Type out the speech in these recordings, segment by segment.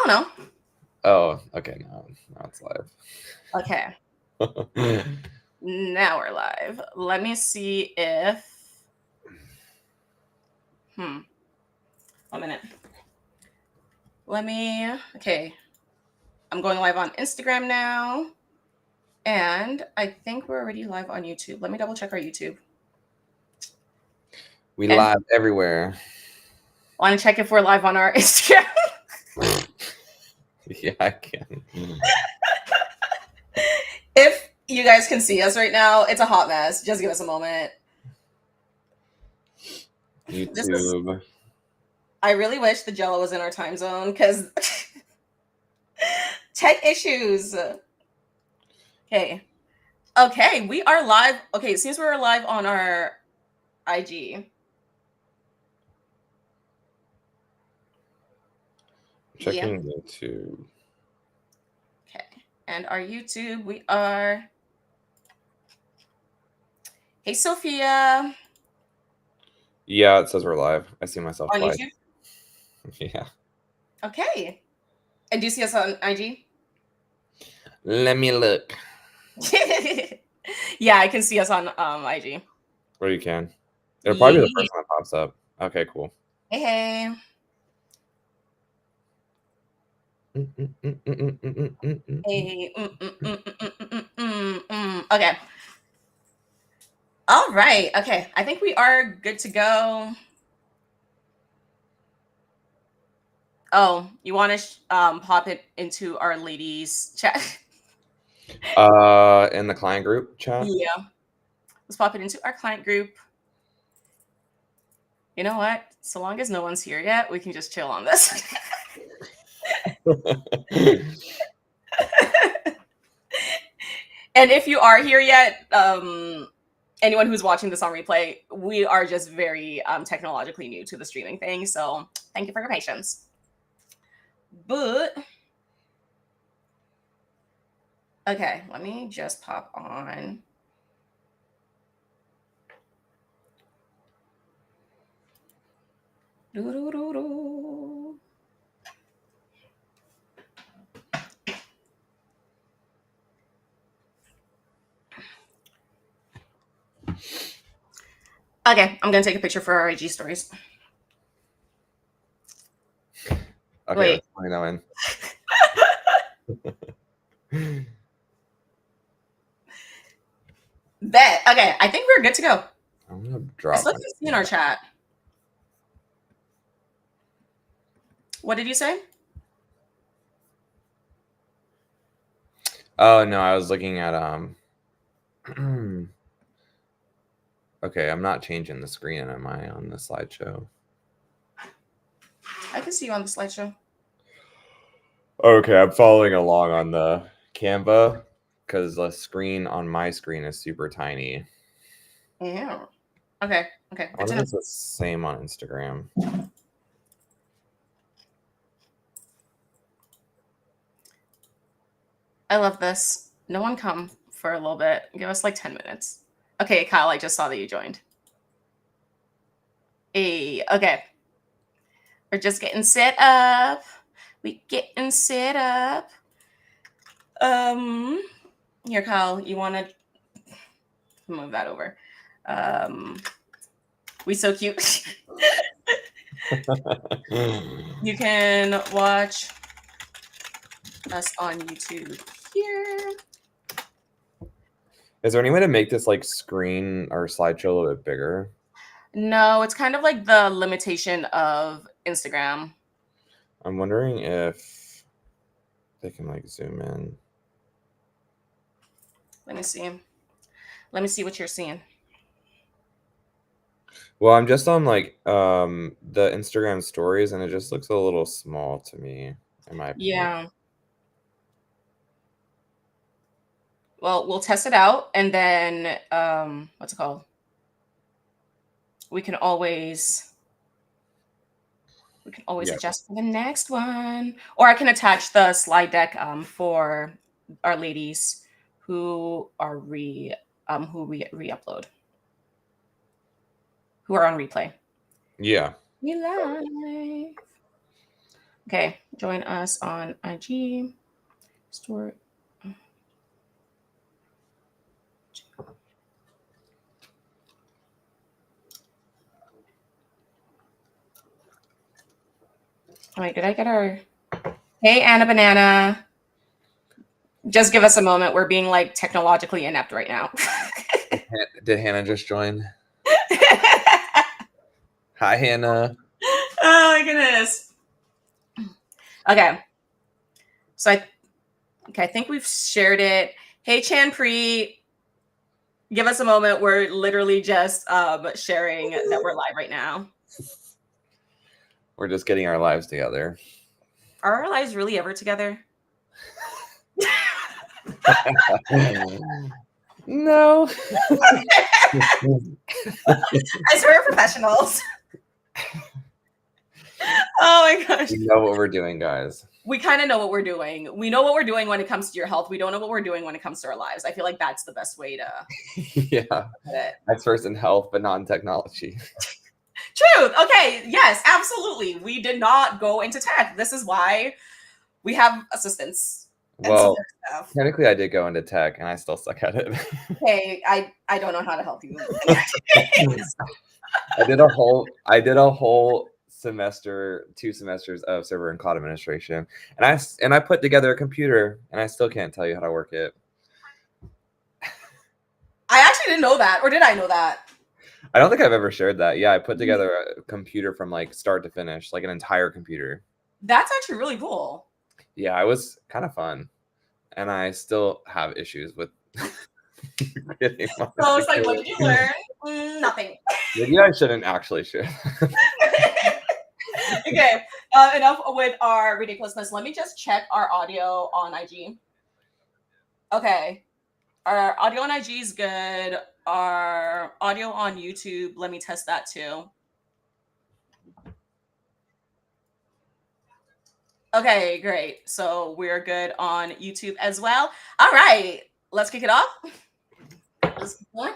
know. Oh, okay. Now it's live. Okay. Now we're live. Let me see if. 1 minute. Okay. I'm going live on Instagram now. And I think we're already live on YouTube. Let me double check our YouTube. We live everywhere. Want to check if we're live on our Instagram? Yeah, I can. If you guys can see us right now, it's a hot mess. Just give us a moment. YouTube. I really wish the Jello was in our time zone because tech issues. Okay, we are live. Okay, since we're live on our IG. Checking YouTube. Okay, and our YouTube, we are. Hey, Sophia. Yeah, it says we're live. I see myself On live. YouTube? Yeah. Okay. And do you see us on IG? Let me look. Yeah, I can see us on IG. Or you can. It'll probably be the first one that pops up. Okay, cool. Hey. Hey. Okay. All right. Okay. I think we are good to go. Oh, you want to pop it into our ladies chat? In the client group chat? Yeah. Let's pop it into our client group. You know what? So long as no one's here yet, we can just chill on this. And if you are here yet, anyone who's watching this on replay, we are just very technologically new to the streaming thing. So thank you for your patience. But okay, let me just pop on. Okay, I'm gonna take a picture for our IG stories. Okay, wait. let's bring that in. Bet. Okay, I think we're good to go. I'm gonna drop. I still can see in our chat. What did you say? Oh no, I was looking at Okay, I'm not changing the screen, am I, on the slideshow? I can see you on the slideshow. Okay, I'm following along on the Canva because the screen on my screen is super tiny. Yeah. Okay. I wonder if it's the same on Instagram. I love this. No one come for a little bit. Give us like 10 minutes. Okay, Kyle, I just saw that you joined. Hey, okay. We're just getting set up. We getting set up. Here, Kyle, you want to move that over? We so cute. You can watch us on YouTube here. Is there any way to make this like screen or slideshow a little bit bigger? No, it's kind of like the limitation of Instagram. I'm wondering if they can like zoom in. Let me see. Let me see what you're seeing. Well, I'm just on like the Instagram stories and it just looks a little small to me, in my opinion. Yeah. Well, we'll test it out and then what's it called? We can always adjust for the next one. Or I can attach the slide deck for our ladies who are re-upload. Who are on replay. Yeah. We live. Okay, join us on IG. Story. Wait, did I get our... Hey, Anna Banana. Just give us a moment. We're being like technologically inept right now. Did Hannah just join? Hi, Hannah. Oh my goodness. Okay. So I think we've shared it. Hey, Chanpri, give us a moment. We're literally just sharing that we're live right now. We're just getting our lives together. Are our lives really ever together? No. As we're professionals. Oh my gosh. We know what we're doing, guys. We kind of know what we're doing. We know what we're doing when it comes to your health. We don't know what we're doing when it comes to our lives. I feel like that's the best way to Yeah. put it. Experts in health, but not in technology. Truth. Okay. Yes, absolutely. We did not go into tech. This is why we have assistants. Well, technically I did go into tech and I still suck at it. Okay, I don't know how to help you. I did a whole semester, 2 semesters of server and cloud administration, and I put together a computer, and I still can't tell you how to work it. I actually didn't know that, or did I know that? I don't think I've ever shared that. Yeah, I put together a computer from like start to finish, like an entire computer. That's actually really cool. Yeah, it was kind of fun, and I still have issues with. Getting so it's like, what did you learn? Nothing. Maybe I shouldn't actually share. Okay, enough with our ridiculousness. Let me just check our audio on IG. Okay, our audio on IG is good. Our audio on YouTube, let me test that too. Okay, great. So we're good on YouTube as well. All right, let's kick it off. Let's keep going.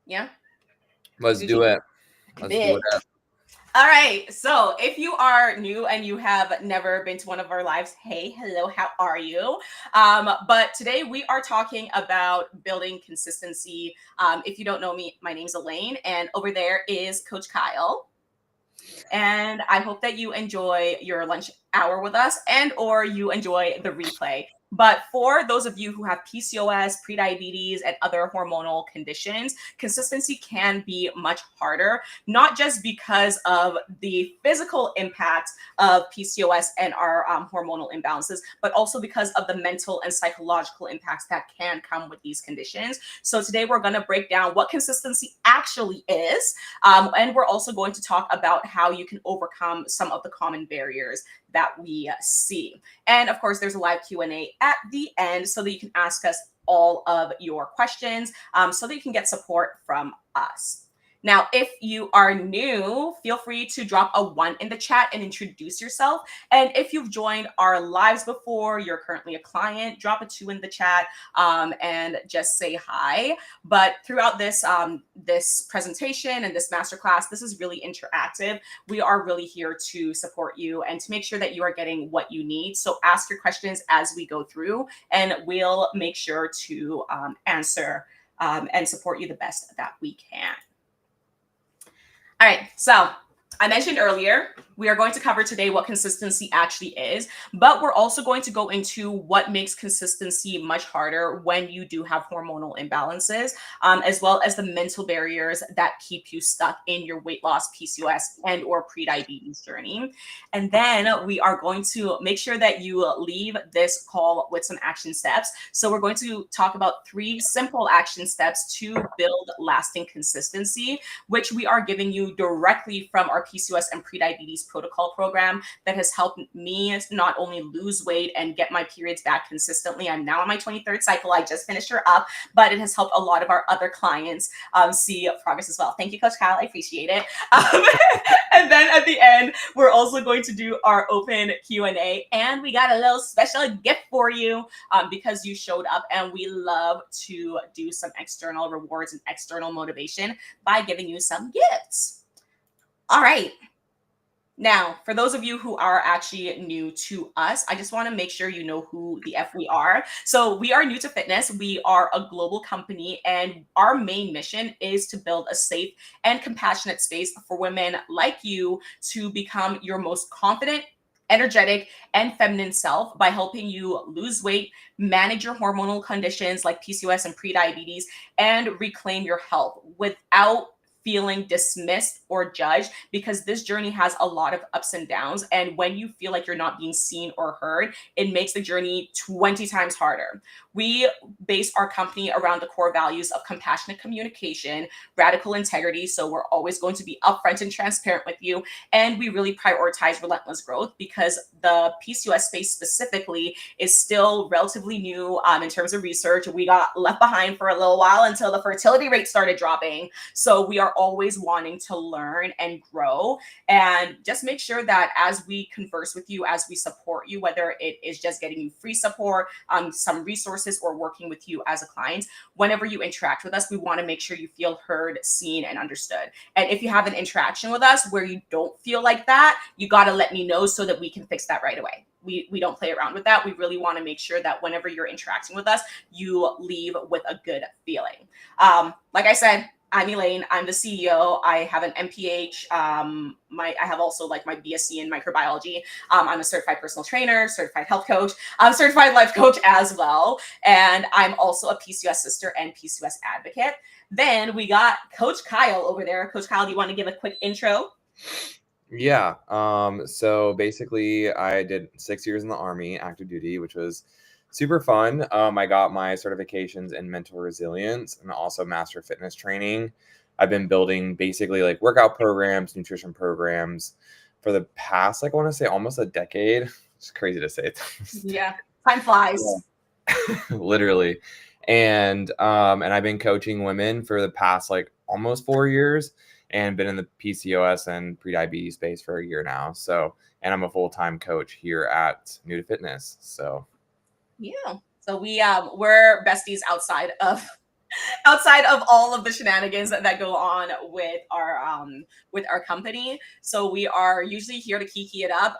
Yeah. Let's do it. Let's do it. All right. So if you are new and you have never been to one of our lives, hey, hello, how are you? But today we are talking about building consistency. If you don't know me, my name's Elaine, and over there is Coach Kyle. And I hope that you enjoy your lunch hour with us and or you enjoy the replay. But for those of you who have PCOS, prediabetes, and other hormonal conditions, consistency can be much harder, not just because of the physical impacts of PCOS and our hormonal imbalances, but also because of the mental and psychological impacts that can come with these conditions. So today we're going to break down what consistency actually is, and we're also going to talk about how you can overcome some of the common barriers that we see. And of course, there's a live Q&A at the end so that you can ask us all of your questions, so that you can get support from us. Now, if you are new, feel free to drop a 1 in the chat and introduce yourself. And if you've joined our lives before, you're currently a client, drop a 2 in the chat and just say hi. But throughout this this presentation and this masterclass, this is really interactive. We are really here to support you and to make sure that you are getting what you need. So ask your questions as we go through, and we'll make sure to answer and support you the best that we can. All right, so I mentioned earlier, we are going to cover today what consistency actually is, but we're also going to go into what makes consistency much harder when you do have hormonal imbalances, as well as the mental barriers that keep you stuck in your weight loss, PCOS, and or prediabetes journey. And then we are going to make sure that you leave this call with some action steps. So we're going to talk about 3 simple action steps to build lasting consistency, which we are giving you directly from our PCOS and prediabetes protocol program that has helped me not only lose weight and get my periods back consistently. I'm now on my 23rd cycle. I just finished her up, but it has helped a lot of our other clients see progress as well. Thank you, Coach Kyle. I appreciate it. And then at the end, we're also going to do our open Q&A, and we got a little special gift for you because you showed up, and we love to do some external rewards and external motivation by giving you some gifts. All right. Now, for those of you who are actually new to us, I just want to make sure you know who the F we are. So, we are new to fitness. We are a global company, and our main mission is to build a safe and compassionate space for women like you to become your most confident, energetic, and feminine self by helping you lose weight, manage your hormonal conditions like PCOS and prediabetes, and reclaim your health without feeling dismissed or judged, because this journey has a lot of ups and downs. And when you feel like you're not being seen or heard, it makes the journey 20 times harder. We base our company around the core values of compassionate communication, radical integrity. So we're always going to be upfront and transparent with you. And we really prioritize relentless growth because the PCOS space specifically is still relatively new in terms of research. We got left behind for a little while until the fertility rate started dropping. So we are always wanting to learn and grow, and just make sure that as we converse with you, as we support you, whether it is just getting you free support, some resources, or working with you as a client, whenever you interact with us, we want to make sure you feel heard, seen, and understood. And if you have an interaction with us where you don't feel like that, you got to let me know so that we can fix that right away. We don't play around with that. We really want to make sure that whenever you're interacting with us, you leave with a good feeling. Like I said, I'm Elaine. I'm the CEO. I have an MPH. I have also like my BSc in microbiology. I'm a certified personal trainer, certified health coach, I'm certified life coach as well. And I'm also a PCOS sister and PCOS advocate. Then we got Coach Kyle over there. Coach Kyle, do you want to give a quick intro? Yeah. So basically, I did 6 years in the Army, active duty, which was super fun. I got my certifications in mental resilience and also master fitness training. I've been building basically like workout programs, nutrition programs for the past, like I want to say almost a decade. It's crazy to say it. Yeah, time flies. Literally. And I've been coaching women for the past like almost 4 years and been in the PCOS and prediabetes space for a year now. So, and I'm a full-time coach here at New to Fitness. So Yeah. So we're besties outside of all of the shenanigans that go on with our company. So we are usually here to kiki it up.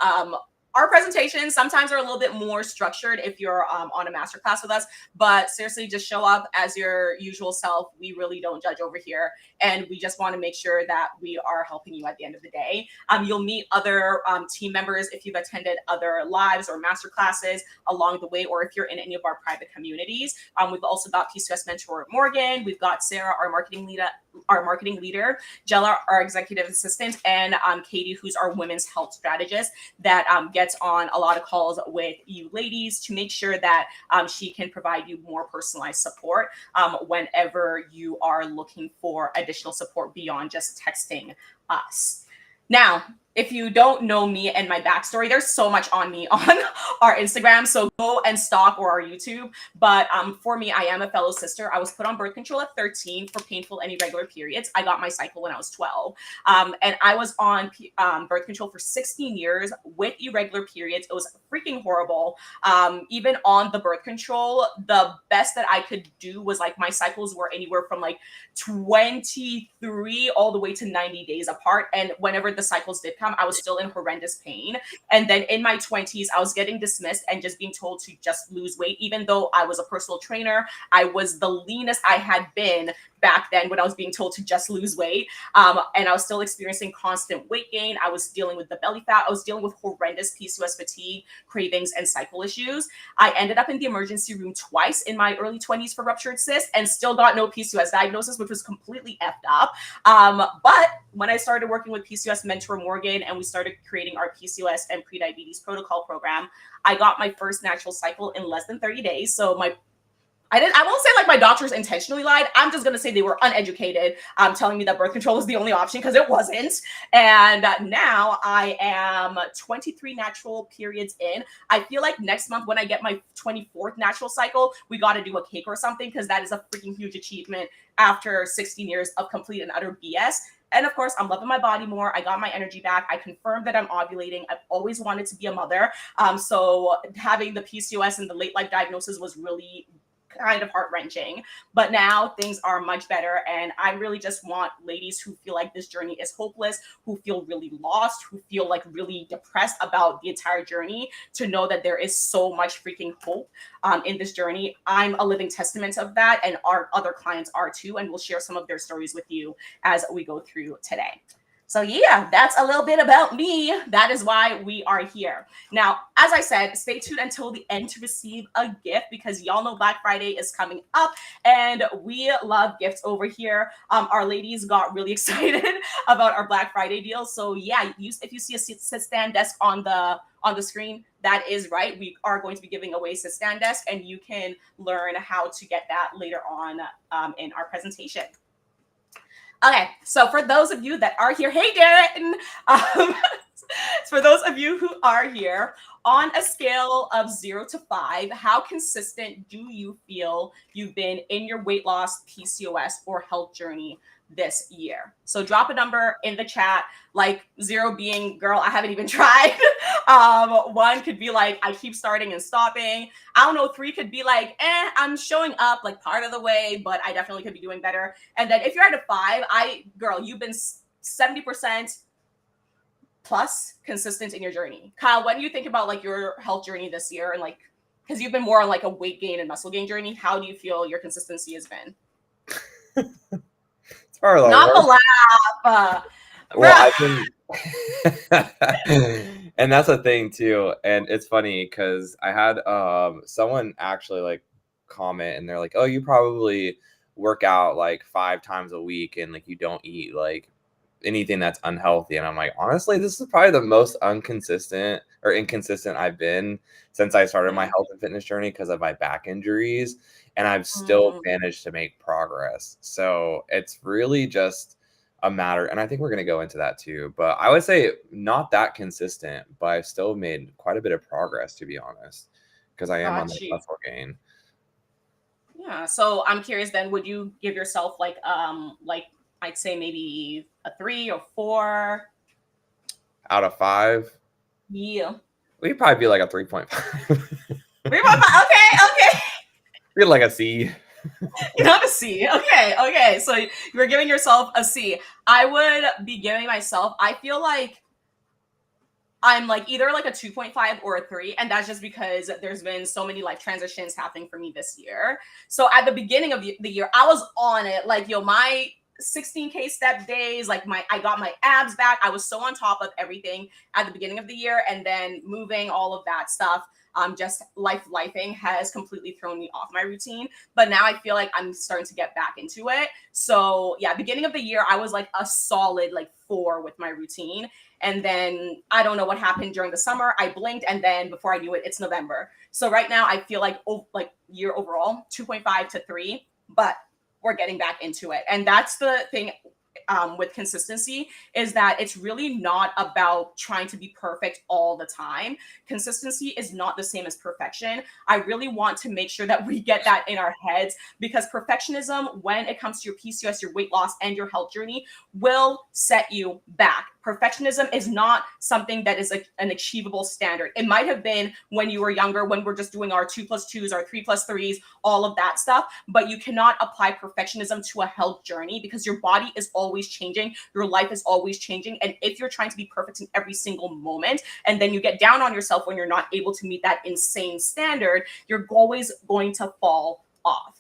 Our presentations sometimes are a little bit more structured if you're on a masterclass with us, but seriously, just show up as your usual self. We really don't judge over here, and we just want to make sure that we are helping you at the end of the day. You'll meet other team members if you've attended other lives or masterclasses along the way, or if you're in any of our private communities. We've also got PCOS mentor Morgan. We've got Sarah, our marketing leader, Jella, our executive assistant, and Katie, who's our women's health strategist, that gets on a lot of calls with you ladies to make sure that she can provide you more personalized support whenever you are looking for additional support beyond just texting us. Now, if you don't know me and my backstory, there's so much on me on our Instagram. So go and stalk, or our YouTube. But for me, I am a fellow sister. I was put on birth control at 13 for painful and irregular periods. I got my cycle when I was 12. And I was on birth control for 16 years with irregular periods. It was freaking horrible. Even on the birth control, the best that I could do was like my cycles were anywhere from like 23 all the way to 90 days apart. And whenever the cycles did come, I was still in horrendous pain. And then in my 20s, I was getting dismissed and just being told to just lose weight. Even though I was a personal trainer, I was the leanest I had been back then when I was being told to just lose weight. And I was still experiencing constant weight gain. I was dealing with the belly fat. I was dealing with horrendous PCOS fatigue, cravings, and cycle issues. I ended up in the emergency room twice in my early 20s for ruptured cysts and still got no PCOS diagnosis, which was completely effed up. But when I started working with PCOS mentor Morgan and we started creating our PCOS and prediabetes protocol program, I got my first natural cycle in less than 30 days. So I won't say like my doctors intentionally lied. I'm just going to say they were uneducated, telling me that birth control was the only option, because it wasn't. And now I am 23 natural periods in. I feel like next month when I get my 24th natural cycle, we got to do a cake or something, because that is a freaking huge achievement after 16 years of complete and utter BS. And of course, I'm loving my body more. I got my energy back. I confirmed that I'm ovulating. I've always wanted to be a mother. So having the PCOS and the late life diagnosis was really kind of heart-wrenching, but now things are much better. And I really just want ladies who feel like this journey is hopeless, who feel really lost, who feel like really depressed about the entire journey, to know that there is so much freaking hope in this journey. I'm a living testament of that, and our other clients are too, and we'll share some of their stories with you as we go through today. So yeah, that's a little bit about me. That is why we are here. Now, as I said, stay tuned until the end to receive a gift, because y'all know Black Friday is coming up and we love gifts over here. Our ladies got really excited about our Black Friday deals. So yeah, if you see a sit stand desk on the screen, that is right. We are going to be giving away sit stand desk, and you can learn how to get that later on in our presentation. Okay, so for those of you that are here, hey Darren, for those of you who are here, on a scale of 0 to 5, how consistent do you feel you've been in your weight loss, PCOS, or health journey this year? So drop a number in the chat, like 0 being, girl, I haven't even tried. 1 could be like, I keep starting and stopping. I don't know, 3 could be like, I'm showing up like part of the way, but I definitely could be doing better. And then if you're at a 5, girl, you've been 70% plus consistent in your journey. Kyle, when you think about like your health journey this year, and like, because you've been more on like a weight gain and muscle gain journey, how do you feel your consistency has been? It's probably Not the laugh. Well, and that's a thing too. And it's funny because I had someone actually like comment, and they're like, oh, you probably work out like 5 times a week and like you don't eat like anything that's unhealthy. And I'm like, honestly, this is probably the most inconsistent I've been since I started my health and fitness journey because of my back injuries, and I've still managed to make progress. So it's really just a matter, and I think we're going to go into that too, but I would say not that consistent, but I've still made quite a bit of progress, to be honest, because I am on the muscle gain. Yeah, so I'm curious then, would you give yourself like I'd say maybe a 3 or 4 out of 5? Yeah, we'd probably be like a 3.5. 3.5. Okay. We'd like a C. You have a C. Okay. So you're giving yourself a C. I would be giving myself, I feel like I'm like either like a 2.5 or a 3. And that's just because there's been so many life transitions happening for me this year. So at the beginning of the year, I was on it. Like, my 16K step days, like I got my abs back. I was so on top of everything at the beginning of the year, and then moving, all of that stuff. Just lifing has completely thrown me off my routine, but now I feel like I'm starting to get back into it. So yeah, beginning of the year, I was like a solid like 4 with my routine. And then I don't know what happened during the summer. I blinked, and then before I knew it, it's November. So right now I feel like year overall 2.5 to 3, but we're getting back into it. And that's the thing with consistency, is that it's really not about trying to be perfect all the time. Consistency is not the same as perfection. I really want to make sure that we get that in our heads, because perfectionism, when it comes to your PCOS, your weight loss, and your health journey, will set you back. Perfectionism is not something that is an achievable standard. It might have been when you were younger, when we're just doing our 2+2s, our 3+3s, all of that stuff, but you cannot apply perfectionism to a health journey, because your body is always changing, your life is always changing. And if you're trying to be perfect in every single moment, and then you get down on yourself when you're not able to meet that insane standard, you're always going to fall off.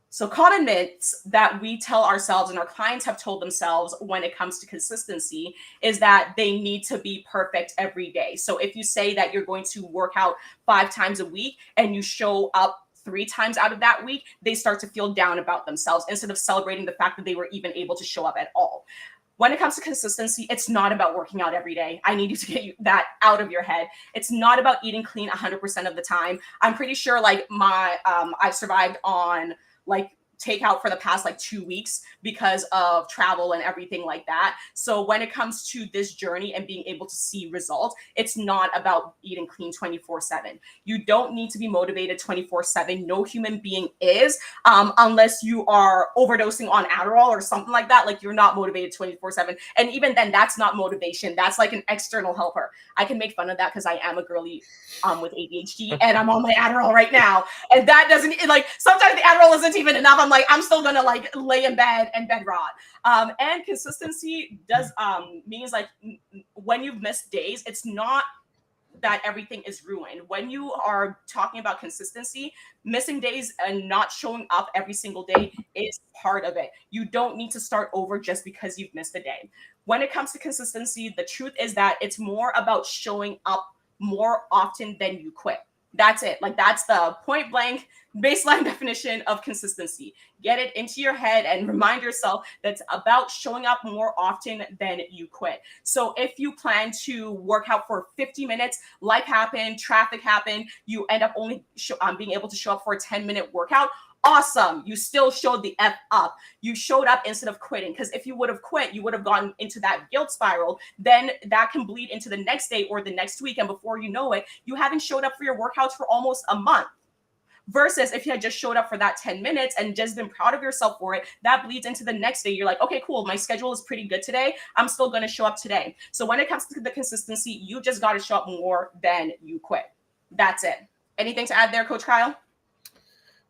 So common myths that we tell ourselves, and our clients have told themselves when it comes to consistency, is that they need to be perfect every day. So if you say that you're going to work out 5 times a week and you show up 3 times out of that week, they start to feel down about themselves instead of celebrating the fact that they were even able to show up at all. When it comes to consistency, it's not about working out every day. I need you to get that out of your head. It's not about eating clean 100% of the time. I'm pretty sure like I've survived on like takeout for the past like 2 weeks because of travel and everything like that. So when it comes to this journey and being able to see results, it's not about eating clean 24/7. You don't need to be motivated 24/7. No human being is, unless you are overdosing on Adderall or something like that. Like, you're not motivated 24/7. And even then, that's not motivation. That's like an external helper. I can make fun of that because I am a girly with ADHD, and I'm on my Adderall right now. And that doesn't, like, sometimes the Adderall isn't even enough. I'm like, I'm still gonna like lay in bed and bed rot. And consistency does means like when you've missed days, it's not that everything is ruined. When you are talking about consistency, missing days and not showing up every single day is part of it. You don't need to start over just because you've missed a day. When it comes to consistency, the truth is that it's more about showing up more often than you quit. That's it. Like, that's the point blank baseline definition of consistency. Get it into your head and remind yourself that's about showing up more often than you quit. So if you plan to work out for 50 minutes, life happened, traffic happened, you end up only being able to show up for a 10-minute workout. Awesome. You still showed the F up. You showed up instead of quitting. Because if you would have quit, you would have gone into that guilt spiral. Then that can bleed into the next day or the next week. And before you know it, you haven't showed up for your workouts for almost a month. Versus if you had just showed up for that 10 minutes and just been proud of yourself for it, that bleeds into the next day. You're like, okay, cool. My schedule is pretty good today. I'm still going to show up today. So when it comes to the consistency, you just got to show up more than you quit. That's it. Anything to add there, Coach Kyle?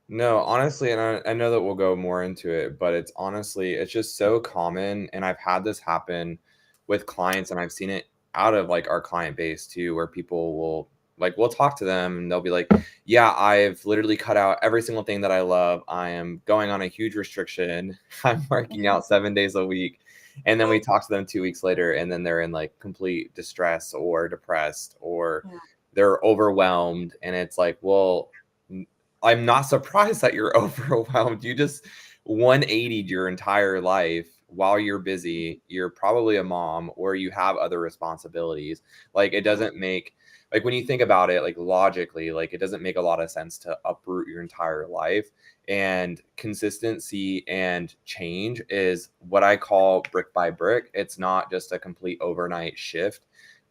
No, honestly, and I know that we'll go more into it, but it's honestly, it's just so common. And I've had this happen with clients, and I've seen it out of like our client base too, where people will like, we'll talk to them and they'll be like, yeah, I've literally cut out every single thing that I love. I am going on a huge restriction. I'm working out 7 days a week. And then we talk to them 2 weeks later, and then they're in like complete distress or depressed, or they're overwhelmed. And it's like, well, I'm not surprised that you're overwhelmed. You just 180'd your entire life while you're busy. You're probably a mom, or you have other responsibilities. Like, it doesn't make, like, when you think about it, like logically, like it doesn't make a lot of sense to uproot your entire life. And consistency and change is what I call brick by brick. It's not just a complete overnight shift.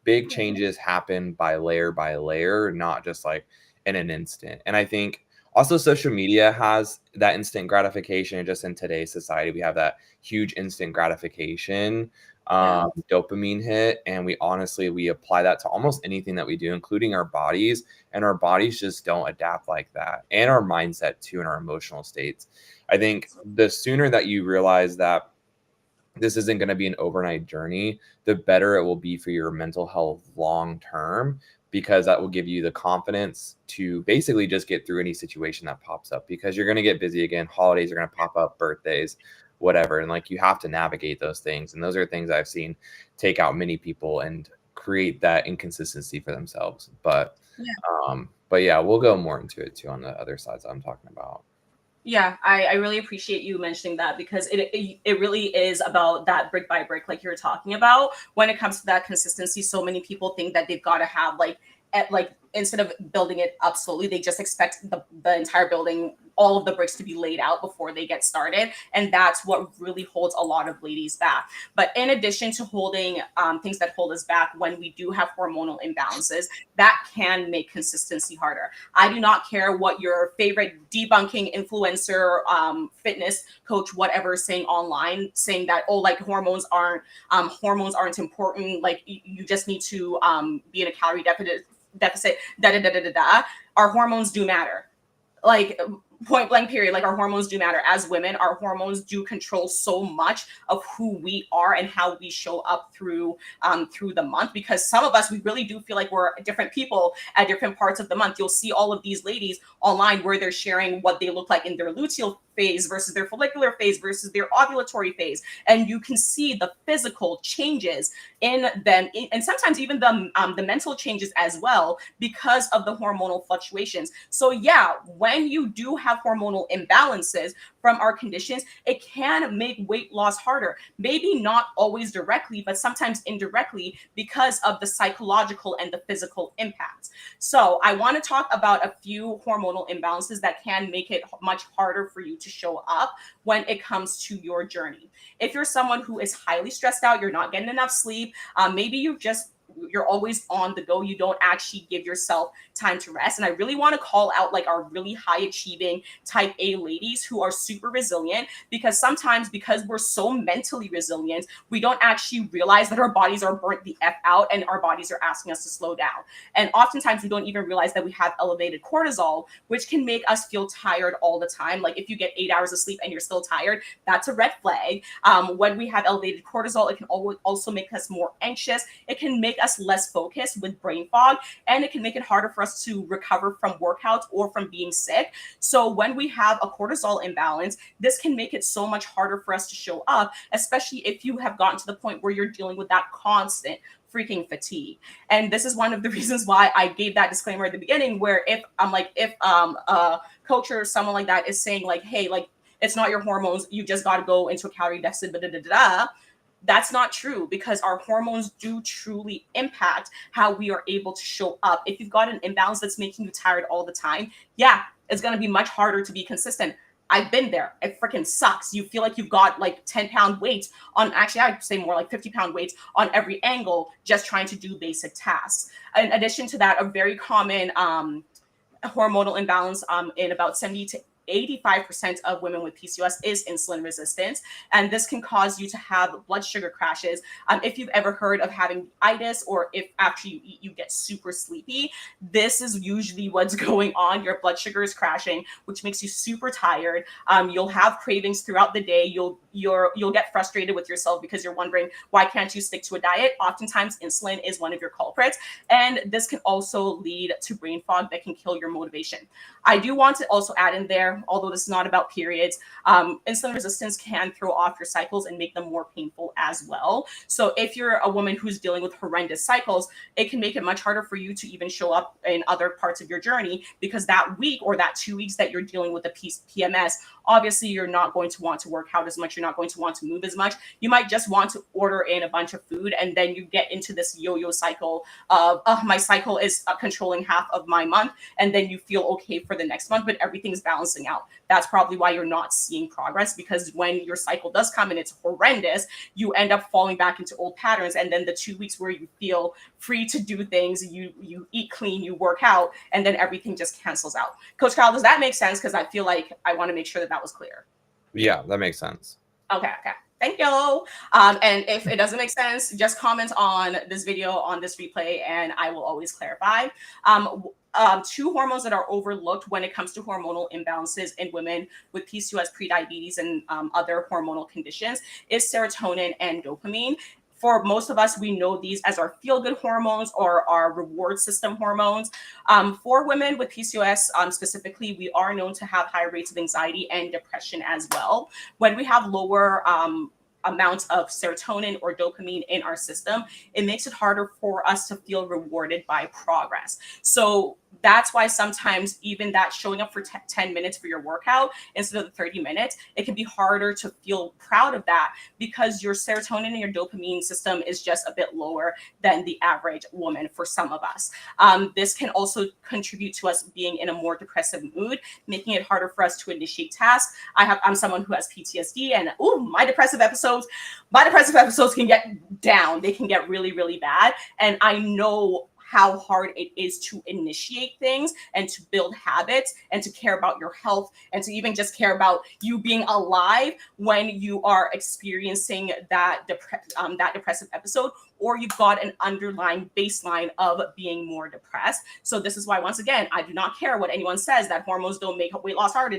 Big changes happen by layer, not just like in an instant. And I think also social media has that instant gratification. Just in today's society, we have that huge instant gratification dopamine hit, and we apply that to almost anything that we do, including our bodies, and our bodies just don't adapt like that, and our mindset too, and our emotional states. I think the sooner that you realize that this isn't going to be an overnight journey, the better it will be for your mental health long term, because that will give you the confidence to basically just get through any situation that pops up, because you're going to get busy again. Holidays are going to pop up, birthdays, whatever. And like, you have to navigate those things. And those are things I've seen take out many people and create that inconsistency for themselves. But yeah, we'll go more into it too on the other sides that I'm talking about. Yeah, I really appreciate you mentioning that, because it really is about that brick by brick, like you were talking about. When it comes to that consistency, so many people think that they've got to have like instead of building it up slowly, they just expect the entire building, all of the bricks to be laid out before they get started. And that's what really holds a lot of ladies back. But in addition to holding things that hold us back, when we do have hormonal imbalances, that can make consistency harder. I do not care what your favorite debunking influencer, fitness coach, whatever, is saying online, saying that, oh, like hormones aren't important. Like, you just need to be in a calorie deficit, Our hormones do matter. Like, point blank period. Like, our hormones do matter. As women, our hormones do control so much of who we are and how we show up through the month. Because some of us, we really do feel like we're different people at different parts of the month. You'll see all of these ladies online where they're sharing what they look like in their luteal phase versus their follicular phase versus their ovulatory phase, and you can see the physical changes in them, and sometimes even the mental changes as well, because of the hormonal fluctuations. So yeah, when you do have hormonal imbalances, from our conditions, it can make weight loss harder. Maybe not always directly, but sometimes indirectly because of the psychological and the physical impacts. So I want to talk about a few hormonal imbalances that can make it much harder for you to show up when it comes to your journey. If you're someone who is highly stressed out, you're not getting enough sleep, maybe you're always on the go, you don't actually give yourself time to rest. And I really want to call out like our really high achieving type A ladies who are super resilient, because sometimes because we're so mentally resilient, we don't actually realize that our bodies are burnt the F out and our bodies are asking us to slow down. And oftentimes we don't even realize that we have elevated cortisol, which can make us feel tired all the time. Like if you get 8 hours of sleep and you're still tired, that's a red flag. When we have elevated cortisol, it can also make us more anxious. It can make us less focused with brain fog, and it can make it harder for us to recover from workouts or from being sick. So when we have a cortisol imbalance, this can make it so much harder for us to show up, especially if you have gotten to the point where you're dealing with that constant freaking fatigue. And this is one of the reasons why I gave that disclaimer at the beginning, where if a coach or someone like that is saying like, hey, like it's not your hormones, you just got to go into a calorie deficit, that's not true, because our hormones do truly impact how we are able to show up. If you've got an imbalance that's making you tired all the time, yeah, it's going to be much harder to be consistent. I've been there. It freaking sucks. You feel like you've got like 10-pound weights on, actually, I'd say more like 50-pound weights on every angle, just trying to do basic tasks. In addition to that, a very common hormonal imbalance in about 70 to 85% of women with PCOS is insulin resistance. And this can cause you to have blood sugar crashes. If you've ever heard of having itis, or if after you eat, you get super sleepy, this is usually what's going on. Your blood sugar is crashing, which makes you super tired. You'll have cravings throughout the day. You'll get frustrated with yourself because you're wondering, why can't you stick to a diet? Oftentimes insulin is one of your culprits. And this can also lead to brain fog that can kill your motivation. I do want to also add in there, although this is not about periods, insulin resistance can throw off your cycles and make them more painful as well. So if you're a woman who's dealing with horrendous cycles, it can make it much harder for you to even show up in other parts of your journey, because that week or that 2 weeks that you're dealing with the PMS, obviously you're not going to want to work out as much. You're not going to want to move as much. You might just want to order in a bunch of food, and then you get into this yo-yo cycle of, my cycle is controlling half of my month, and then you feel okay for the next month, but everything's balancing out. That's probably why you're not seeing progress, because when your cycle does come and it's horrendous, you end up falling back into old patterns. And then the 2 weeks where you feel free to do things, you eat clean, you work out, and then everything just cancels out. Coach Kyle, does that make sense? Because I feel like I want to make sure that was clear. Yeah, that makes sense. Okay. Thank you. And if it doesn't make sense, just comment on this video, on this replay, and I will always clarify. Two hormones that are overlooked when it comes to hormonal imbalances in women with PCOS, prediabetes, and other hormonal conditions is serotonin and dopamine. For most of us, we know these as our feel-good hormones or our reward system hormones. For women with PCOS specifically, we are known to have higher rates of anxiety and depression as well. When we have lower amounts of serotonin or dopamine in our system, it makes it harder for us to feel rewarded by progress. So that's why sometimes even that showing up for 10 minutes for your workout instead of the 30 minutes, it can be harder to feel proud of that, because your serotonin and your dopamine system is just a bit lower than the average woman for some of us. This can also contribute to us being in a more depressive mood, making it harder for us to initiate tasks. I'm someone who has PTSD, and my depressive episodes can get down. They can get really, really bad. And I know how hard it is to initiate things and to build habits and to care about your health and to even just care about you being alive when you are experiencing that depressive episode, or you've got an underlying baseline of being more depressed. So this is why, once again, I do not care what anyone says that hormones don't make weight loss harder.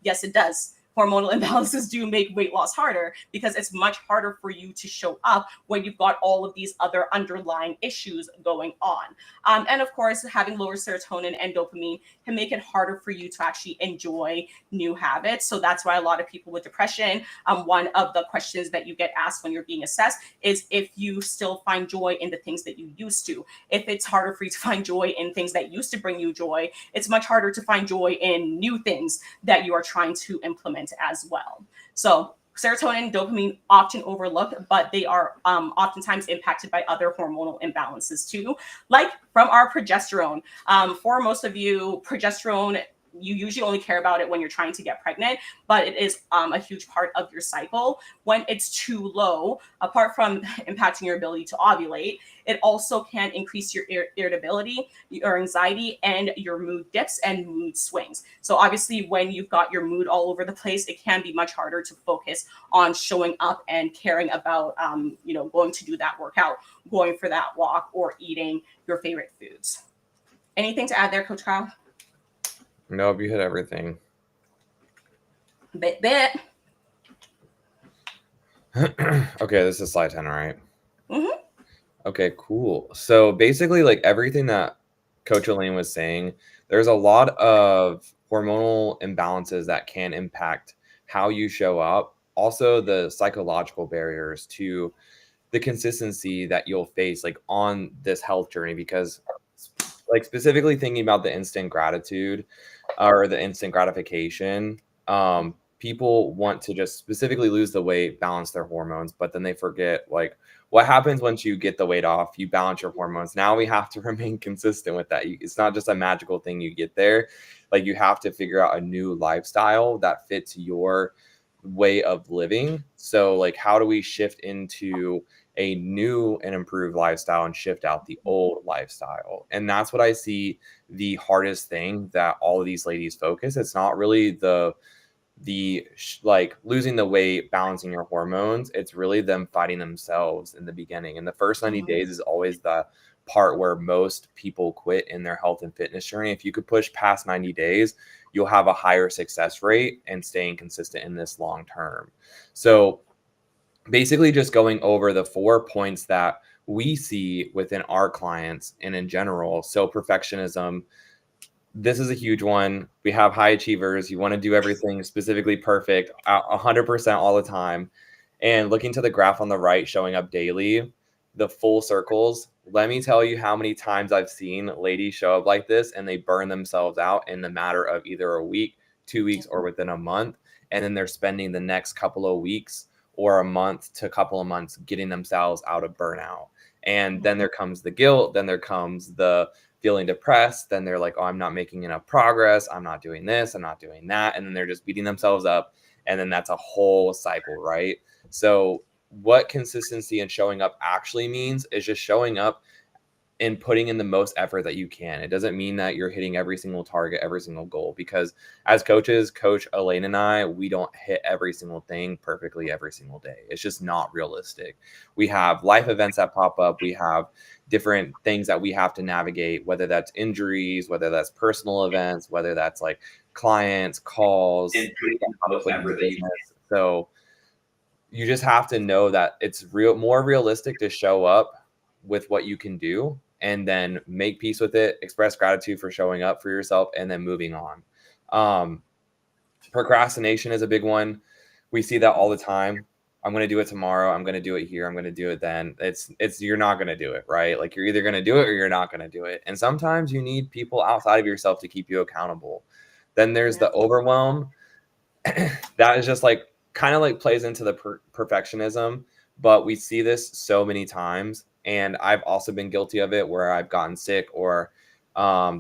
Yes, it does. Hormonal imbalances do make weight loss harder, because it's much harder for you to show up when you've got all of these other underlying issues going on. And of course, having lower serotonin and dopamine can make it harder for you to actually enjoy new habits. So that's why a lot of people with depression, one of the questions that you get asked when you're being assessed is if you still find joy in the things that you used to. If it's harder for you to find joy in things that used to bring you joy, it's much harder to find joy in new things that you are trying to implement pregnant as well. So serotonin, dopamine, often overlooked, but they are oftentimes impacted by other hormonal imbalances too, like from our progesterone. For most of you, progesterone, you usually only care about it when you're trying to get pregnant, but it is a huge part of your cycle. When it's too low, apart from impacting your ability to ovulate, it also can increase your irritability, your anxiety, and your mood dips and mood swings. So obviously, when you've got your mood all over the place, it can be much harder to focus on showing up and caring about, going to do that workout, going for that walk, or eating your favorite foods. Anything to add there, Coach Kyle? Nope, you hit everything. Bit. Okay, this is slide 10, all right? Mm-hmm. Okay, cool. So basically, like everything that Coach Elaine was saying, there's a lot of hormonal imbalances that can impact how you show up. Also, the psychological barriers to the consistency that you'll face like on this health journey, because like specifically thinking about the instant gratitude or the instant gratification, people want to just specifically lose the weight, balance their hormones, but then they forget like what happens once you get the weight off, you balance your hormones. Now we have to remain consistent with that. It's not just a magical thing you get there. Like you have to figure out a new lifestyle that fits your way of living. So like how do we shift into a new and improved lifestyle and shift out the old lifestyle? And that's what I see the hardest thing that all of these ladies focus. It's not really like losing the weight, balancing your hormones. It's really them fighting themselves in the beginning. And the first 90 days is always the part where most people quit in their health and fitness journey. If you could push past 90 days, you'll have a higher success rate and staying consistent in this long term. So basically just going over the 4 points that we see within our clients and in general. So perfectionism, this is a huge one. We have high achievers. You want to do everything specifically perfect, 100% all the time. And looking to the graph on the right, showing up daily, the full circles. Let me tell you how many times I've seen ladies show up like this and they burn themselves out in the matter of either a week, 2 weeks, or within a month. And then they're spending the next couple of weeks or a month to a couple of months getting themselves out of burnout. And then there comes the guilt. Then there comes the feeling depressed. Then they're like, oh, I'm not making enough progress. I'm not doing this. I'm not doing that. And then they're just beating themselves up. And then that's a whole cycle, right? So what consistency and showing up actually means is just showing up and putting in the most effort that you can. It doesn't mean that you're hitting every single target, every single goal, because as coaches, Coach Elaine and I, we don't hit every single thing perfectly every single day. It's just not realistic. We have life events that pop up. We have different things that we have to navigate, whether that's injuries, whether that's personal events, whether that's like clients, calls. So you just have to know that it's more realistic to show up with what you can do and then make peace with it, express gratitude for showing up for yourself, and then moving on. Procrastination is a big one. We see that all the time. I'm going to do it tomorrow. I'm going to do it here. I'm going to do it then. You're not going to do it, right? Like you're either going to do it or you're not going to do it. And sometimes you need people outside of yourself to keep you accountable. Then there's the overwhelm. That is just like kind of like plays into the perfectionism, but we see this so many times. And I've also been guilty of it where I've gotten sick or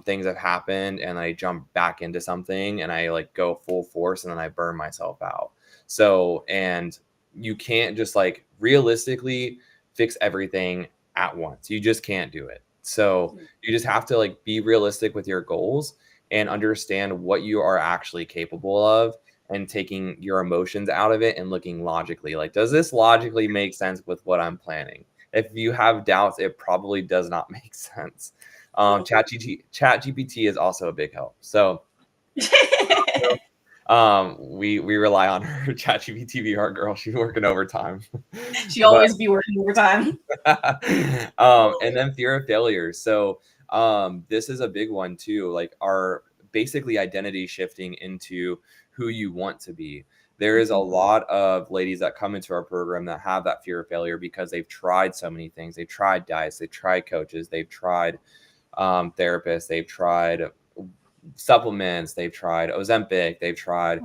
things have happened and I jump back into something and I like go full force and then I burn myself out. So, and you can't just like realistically fix everything at once. You just can't do it. So you just have to like be realistic with your goals and understand what you are actually capable of and taking your emotions out of it and looking logically. Like, does this logically make sense with what I'm planning? If you have doubts, it probably does not make sense. ChatGPT is also a big help. So we rely on her. ChatGPT be our girl. She's working overtime. She always be working overtime. And then fear of failure. So this is a big one too. Like our basically identity shifting into who you want to be. There is a lot of ladies that come into our program that have that fear of failure because they've tried so many things. They've tried diets, they've tried coaches, they've tried therapists, they've tried supplements, they've tried Ozempic, they've tried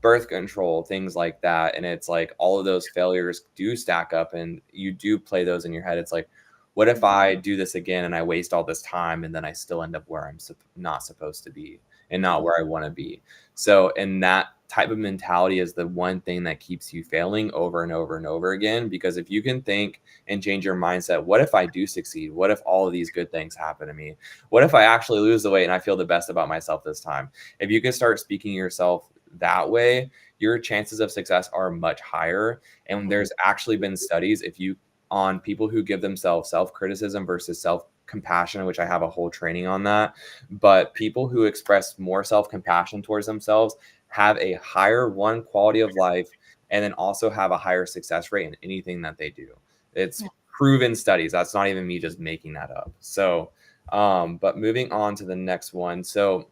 birth control, things like that. And it's like all of those failures do stack up and you do play those in your head. It's like, what if I do this again and I waste all this time and then I still end up where I'm not supposed to be and not where I want to be? So, and that type of mentality is the one thing that keeps you failing over and over and over again. Because if you can think and change your mindset, what if I do succeed? What if all of these good things happen to me? What if I actually lose the weight and I feel the best about myself this time? If you can start speaking yourself that way, your chances of success are much higher. And there's actually been studies if you on people who give themselves self-criticism versus self-compassion, which I have a whole training on that. But people who express more self-compassion towards themselves have a higher quality of life and then also have a higher success rate in anything that they do. It's proven studies. That's not even me just making that up. So, but moving on to the next one. So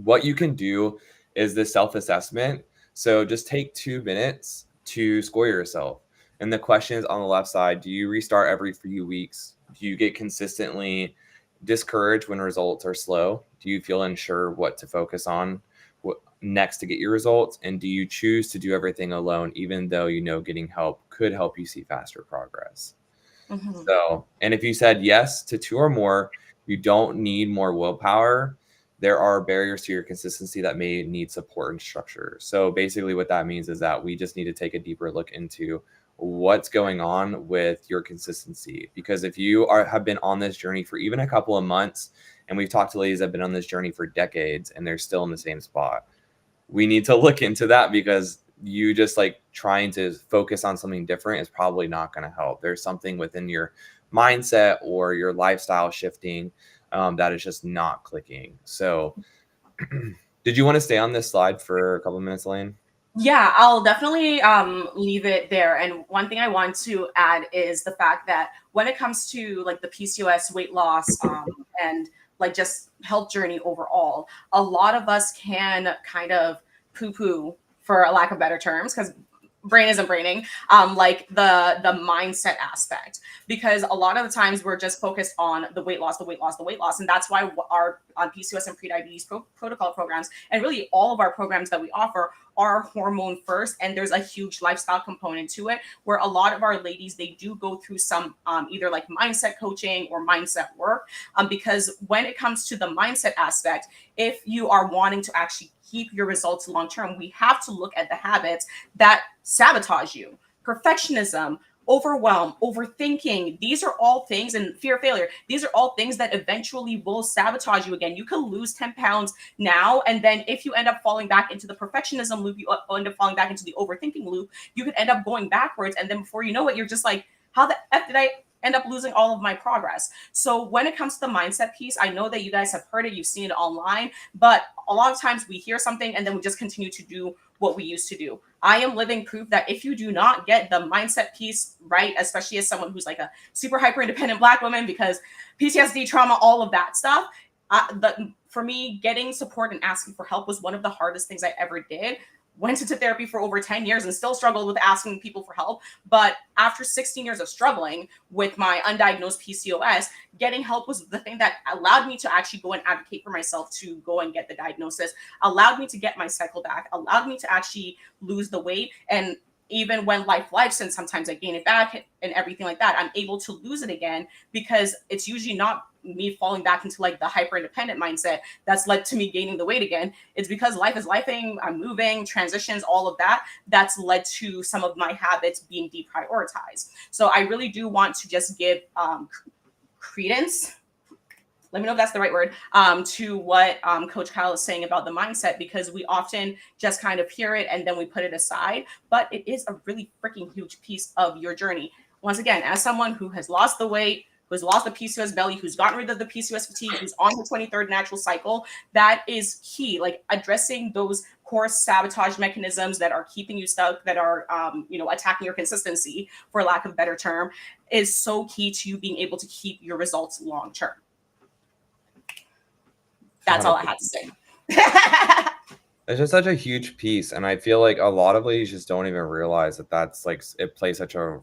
what you can do is the self-assessment. So just take 2 minutes to score yourself. And the question is on the left side, do you restart every few weeks? Do you get consistently discouraged when results are slow? Do you feel unsure what to focus on next to get your results? And do you choose to do everything alone, even though you know getting help could help you see faster progress? So, and if you said yes to 2 or more, you don't need more willpower. There are barriers to your consistency that may need support and structure. So basically what that means is that we just need to take a deeper look into what's going on with your consistency. Because if you have been on this journey for even a couple of months, and we've talked to ladies that have been on this journey for decades and they're still in the same spot, we need to look into that, because you just like trying to focus on something different is probably not going to help. There's something within your mindset or your lifestyle shifting that is just not clicking. So did you want to stay on this slide for a couple of minutes, Elaine? Yeah, I'll definitely leave it there. And one thing I want to add is the fact that when it comes to like the PCOS weight loss and like just health journey overall, a lot of us can kind of poo-poo, for a lack of better terms, because brain isn't braining, like the mindset aspect, because a lot of the times we're just focused on the weight loss, the weight loss, the weight loss. And that's why our on PCOS and pre-diabetes protocol programs, and really all of our programs that we offer, are hormone first. And there's a huge lifestyle component to it, where a lot of our ladies, they do go through some either like mindset coaching or mindset work, because when it comes to the mindset aspect, if you are wanting to actually keep your results long term, we have to look at the habits that sabotage you. Perfectionism, overwhelm, overthinking, these are all things, and fear of failure, these are all things that eventually will sabotage you again. You can lose 10 pounds now, and then if you end up falling back into the perfectionism loop, you end up falling back into the overthinking loop, you could end up going backwards, and then before you know it, you're just like, how the F did I end up losing all of my progress? So when it comes to the mindset piece, I know that you guys have heard it, you've seen it online, but a lot of times we hear something and then we just continue to do what we used to do. I am living proof that if you do not get the mindset piece right, especially as someone who's like a super hyper independent Black woman, because PTSD, trauma, all of that stuff, for me, getting support and asking for help was one of the hardest things I ever did. Went into therapy for over 10 years and still struggled with asking people for help. But after 16 years of struggling with my undiagnosed PCOS, getting help was the thing that allowed me to actually go and advocate for myself to go and get the diagnosis, allowed me to get my cycle back, allowed me to actually lose the weight. And even when life and sometimes I gain it back and everything like that, I'm able to lose it again, because it's usually not me falling back into like the hyper independent mindset that's led to me gaining the weight again. It's because life is lifing, I'm moving, transitions, all of that, that's led to some of my habits being deprioritized. So I really do want to just give credence, let me know if that's the right word, to what Coach Kyle is saying about the mindset, because we often just kind of hear it and then we put it aside, but it is a really freaking huge piece of your journey. Once again, as someone who has lost the weight, who's lost the PCOS belly, who's gotten rid of the PCOS fatigue, who's on the 23rd natural cycle, that is key. Like addressing those core sabotage mechanisms that are keeping you stuck, that are, attacking your consistency, for lack of a better term, is so key to you being able to keep your results long term. That's all I had to say. It's just such a huge piece. And I feel like a lot of ladies just don't even realize that that's like, it plays such a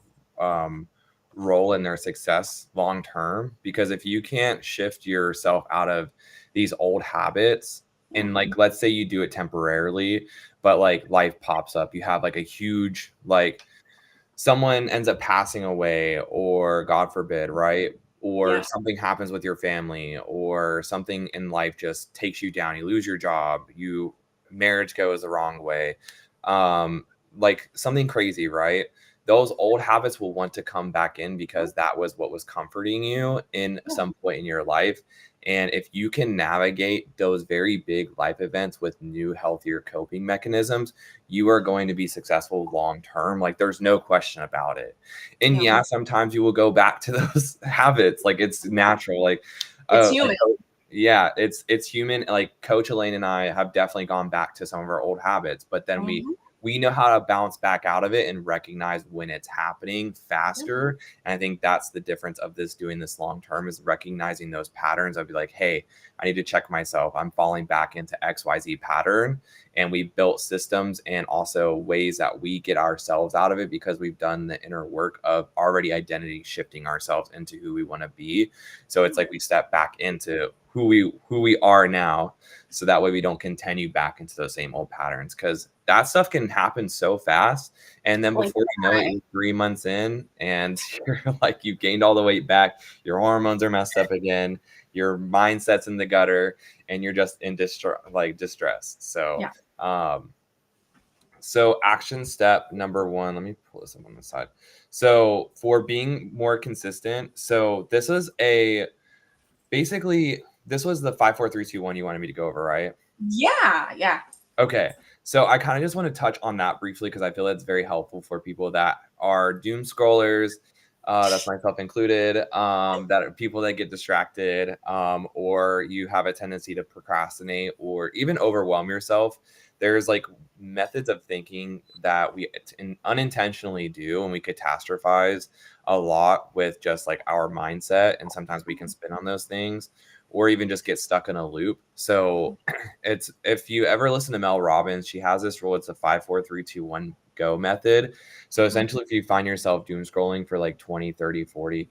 role in their success long term. Because if you can't shift yourself out of these old habits, and like, let's say you do it temporarily, but like life pops up. You have like a huge, like someone ends up passing away, or God forbid, right? Or Yeah. something happens with your family, or something in life just takes you down. You lose your job, marriage goes the wrong way. Um, like something crazy, right? Those old habits will want to come back in because that was what was comforting you in Yeah. some point in your life. And if you can navigate those very big life events with new, healthier coping mechanisms, you are going to be successful long term. Like there's no question about it. And Yeah. yeah, sometimes you will go back to those habits. Like it's natural. Like It's a human. yeah, it's human. Like Coach Elaine and I have definitely gone back to some of our old habits, but then Mhm. we know how to bounce back out of it and recognize when it's happening faster. And I think that's the difference of doing this long term, is recognizing those patterns. I'd be like, hey, I need to check myself. I'm falling back into XYZ pattern. And we built systems and also ways that we get ourselves out of it because we've done the inner work of already identity shifting ourselves into who we want to be. So it's like we step back into who we are now, so that way we don't continue back into those same old patterns, because that stuff can happen so fast. And then Blink before of you know it, an eye. you're 3 months in and you're like, you've gained all the weight back, your hormones are messed up again, your mindset's in the gutter, and you're just in distress. So Yeah. so action step number 1, let me pull this up on the side. So for being more consistent, so this was this was the 5, 4, 3, 2, 1 you wanted me to go over, right? Yeah. Yeah. Okay. So I kind of just want to touch on that briefly because I feel it's very helpful for people that are doom scrollers. That's myself included. That are people that get distracted, or you have a tendency to procrastinate or even overwhelm yourself. There's like methods of thinking that we unintentionally do, and we catastrophize a lot with just like our mindset. And sometimes we can spin on those things or even just get stuck in a loop. So it's, if you ever listen to Mel Robbins, she has this rule. It's a 5, 4, 3, 2, 1 go method. So essentially, if you find yourself doom scrolling for like 20, 30, 40,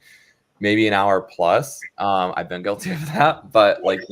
maybe an hour plus, I've been guilty of that, but like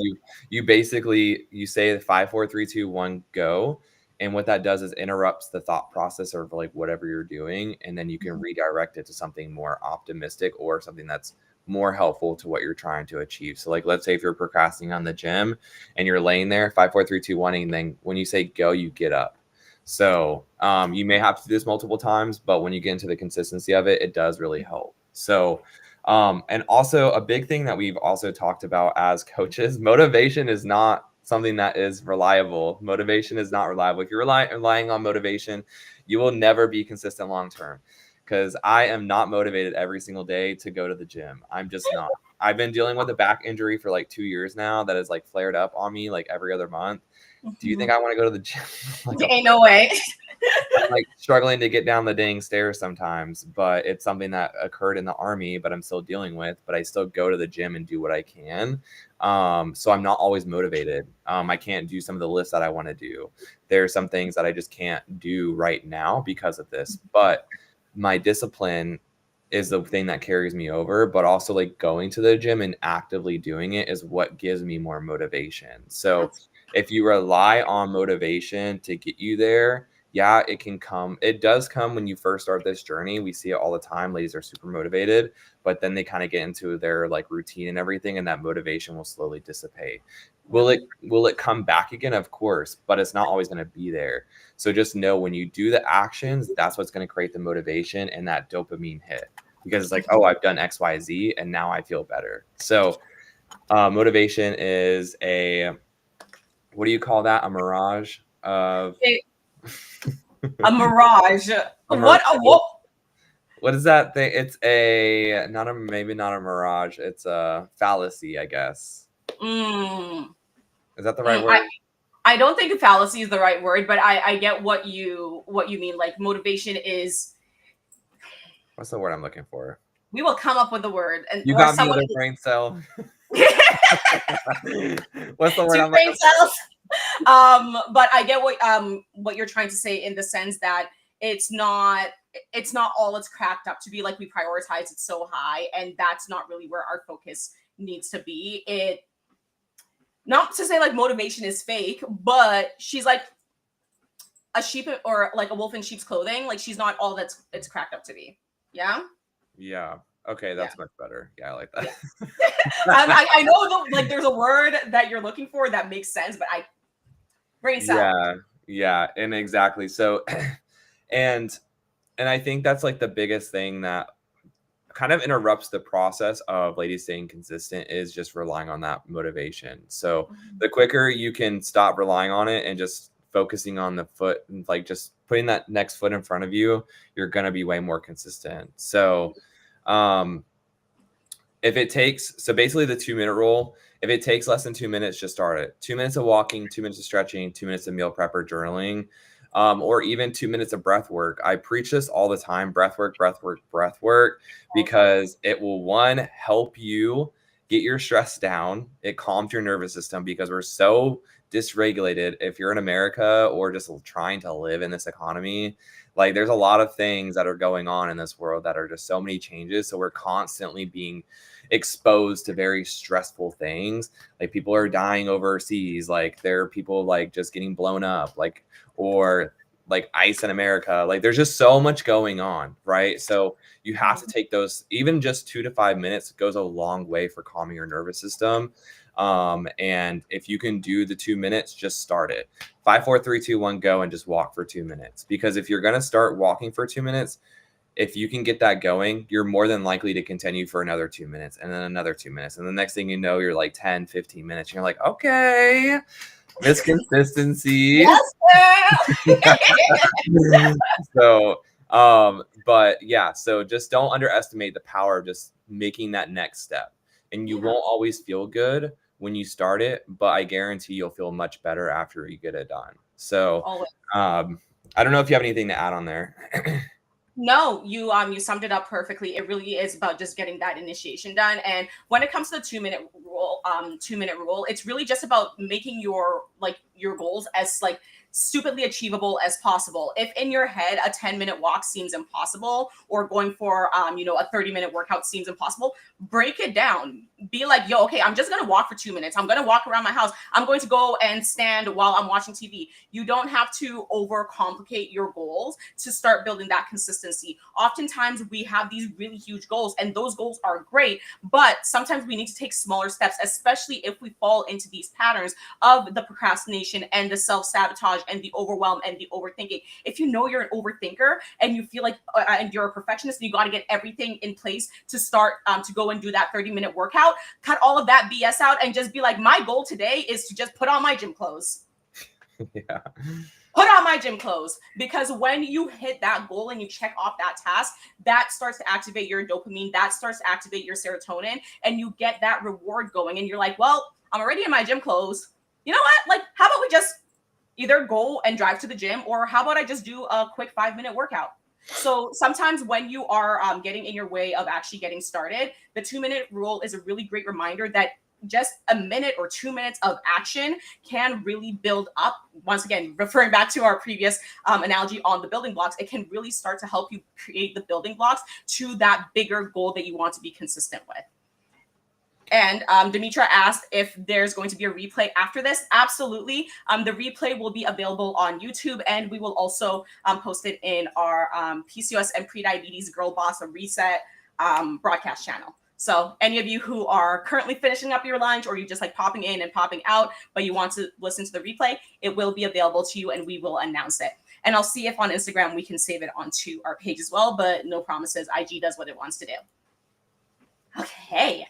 you basically, you say 5, 4, 3, 2, 1 go. And what that does is interrupts the thought process of like whatever you're doing, and then you can redirect it to something more optimistic or something that's more helpful to what you're trying to achieve. So like, let's say if you're procrastinating on the gym and you're laying there 5, 4, 3, 2, 1, and then when you say go, you get up. So you may have to do this multiple times, but when you get into the consistency of it, it does really help. So and also a big thing that we've also talked about as coaches, motivation is not something that is reliable. Motivation is not reliable. If you're relying on motivation, you will never be consistent long term, because I am not motivated every single day to go to the gym. I'm just not. I've been dealing with a back injury for like 2 years now that has like flared up on me like every other month. Do you think I want to go to the gym? Like, Ain't no way. I'm like struggling to get down the dang stairs sometimes, but it's something that occurred in the army, but I'm still dealing with, but I still go to the gym and do what I can. So I'm not always motivated. I can't do some of the lifts that I want to do. There are some things that I just can't do right now because of this, but my discipline is the thing that carries me over, but also like going to the gym and actively doing it is what gives me more motivation. So That's if you rely on motivation to get you there, yeah, it can come. It does come when you first start this journey. We see it all the time. Ladies are super motivated, but then they kind of get into their like routine and everything, and that motivation will slowly dissipate. Will it come back again? Of course, but it's not always going to be there. So just know when you do the actions, that's what's going to create the motivation and that dopamine hit, because it's like, oh, I've done XYZ and now I feel better. So motivation is what do you call that? A mirage of a mirage. a mirage. What? What is that thing? It's maybe not a mirage. It's a fallacy, I guess. Mm, Is that the right word? I don't think fallacy is the right word, but I get what you mean. Like motivation is. What's the word I'm looking for? We will come up with the word, and You or got me someone. the brain cell. What's the word Two I'm brain looking cells. But I get what you're trying to say, in the sense that it's not all it's cracked up to be. Like, we prioritize it so high, and that's not really where our focus needs to be. It, not to say like motivation is fake, but she's like, a sheep or like a wolf in sheep's clothing. Like she's not all that's it's cracked up to be. Yeah. Yeah. Okay, Yeah. that's much better. Yeah, I like that. Yeah. I know like there's a word that you're looking for that makes sense, but I brain cell. Yeah, and exactly. So, and I think that's like the biggest thing that kind of interrupts the process of ladies staying consistent is just relying on that motivation. So the quicker you can stop relying on it and just focusing on the foot and like just putting that next foot in front of you, you're going to be way more consistent. So, if it takes, so basically the 2 minute rule, if it takes less than 2 minutes, just start it. 2 minutes of walking, 2 minutes of stretching, 2 minutes of meal prep or journaling, or even 2 minutes of breath work. I preach this all the time, breath work, because it will, one, help you get your stress down. It calms your nervous system because we're so dysregulated. If you're in America or just trying to live in this economy, like there's a lot of things that are going on in this world that are just so many changes. So we're constantly being exposed to very stressful things. Like people are dying overseas, like there are people like just getting blown up, like, or like ice in America. Like there's just so much going on, right? So you have to take those, even just 2 to 5 minutes goes a long way for calming your nervous system. And if you can do the 2 minutes, just start it. 5, 4, 3, 2, 1, go, and just walk for 2 minutes. Because if you're going to start walking for 2 minutes, if you can get that going, you're more than likely to continue for another 2 minutes and then another 2 minutes. And the next thing you know, you're like 10, 15 minutes. And you're like, okay, this consistency. Yes. So, but yeah, so just don't underestimate the power of just making that next step. And you won't always feel good when you start it, but I guarantee you'll feel much better after you get it done. So, I don't know if you have anything to add on there. No, you summed it up perfectly. It really is about just getting that initiation done. And when it comes to the 2 minute rule, 2 minute rule, it's really just about making your goals as like stupidly achievable as possible. If in your head a 10-minute walk seems impossible, or going for a 30-minute workout seems impossible, break it down. Be like, yo, okay, I'm just gonna walk for 2 minutes. I'm gonna walk around my house. I'm going to go and stand while I'm watching TV. You don't have to overcomplicate your goals to start building that consistency. Oftentimes we have these really huge goals, and those goals are great, but sometimes we need to take smaller steps, especially if we fall into these patterns of the procrastination and the self-sabotage and the overwhelm and the overthinking. If you know you're an overthinker and you feel like and you're a perfectionist and you got to get everything in place to start to go and do that 30-minute workout, cut all of that BS out and just be like, my goal today is to just put on my gym clothes. Yeah. Put on my gym clothes. Because when you hit that goal and you check off that task, that starts to activate your dopamine, that starts to activate your serotonin, and you get that reward going. And you're like, well, I'm already in my gym clothes. You know what? Like, how about we just either go and drive to the gym, or how about I just do a quick 5-minute workout? So sometimes when you are getting in your way of actually getting started, the 2-minute rule is a really great reminder that just a minute or 2 minutes of action can really build up. Once again, referring back to our previous analogy on the building blocks, it can really start to help you create the building blocks to that bigger goal that you want to be consistent with. And Demetra asked if there's going to be a replay after this. Absolutely. The replay will be available on YouTube, and we will also post it in our PCOS and Prediabetes Girl Boss Reset broadcast channel. So any of you who are currently finishing up your lunch, or you just like popping in and popping out, but you want to listen to the replay, it will be available to you and we will announce it. And I'll see if on Instagram we can save it onto our page as well, but no promises. IG does what it wants to do. Okay.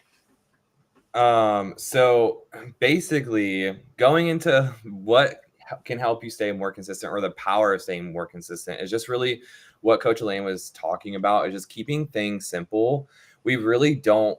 So basically going into what can help you stay more consistent, or the power of staying more consistent, is just really what Coach Elaine was talking about, is just keeping things simple. We really don't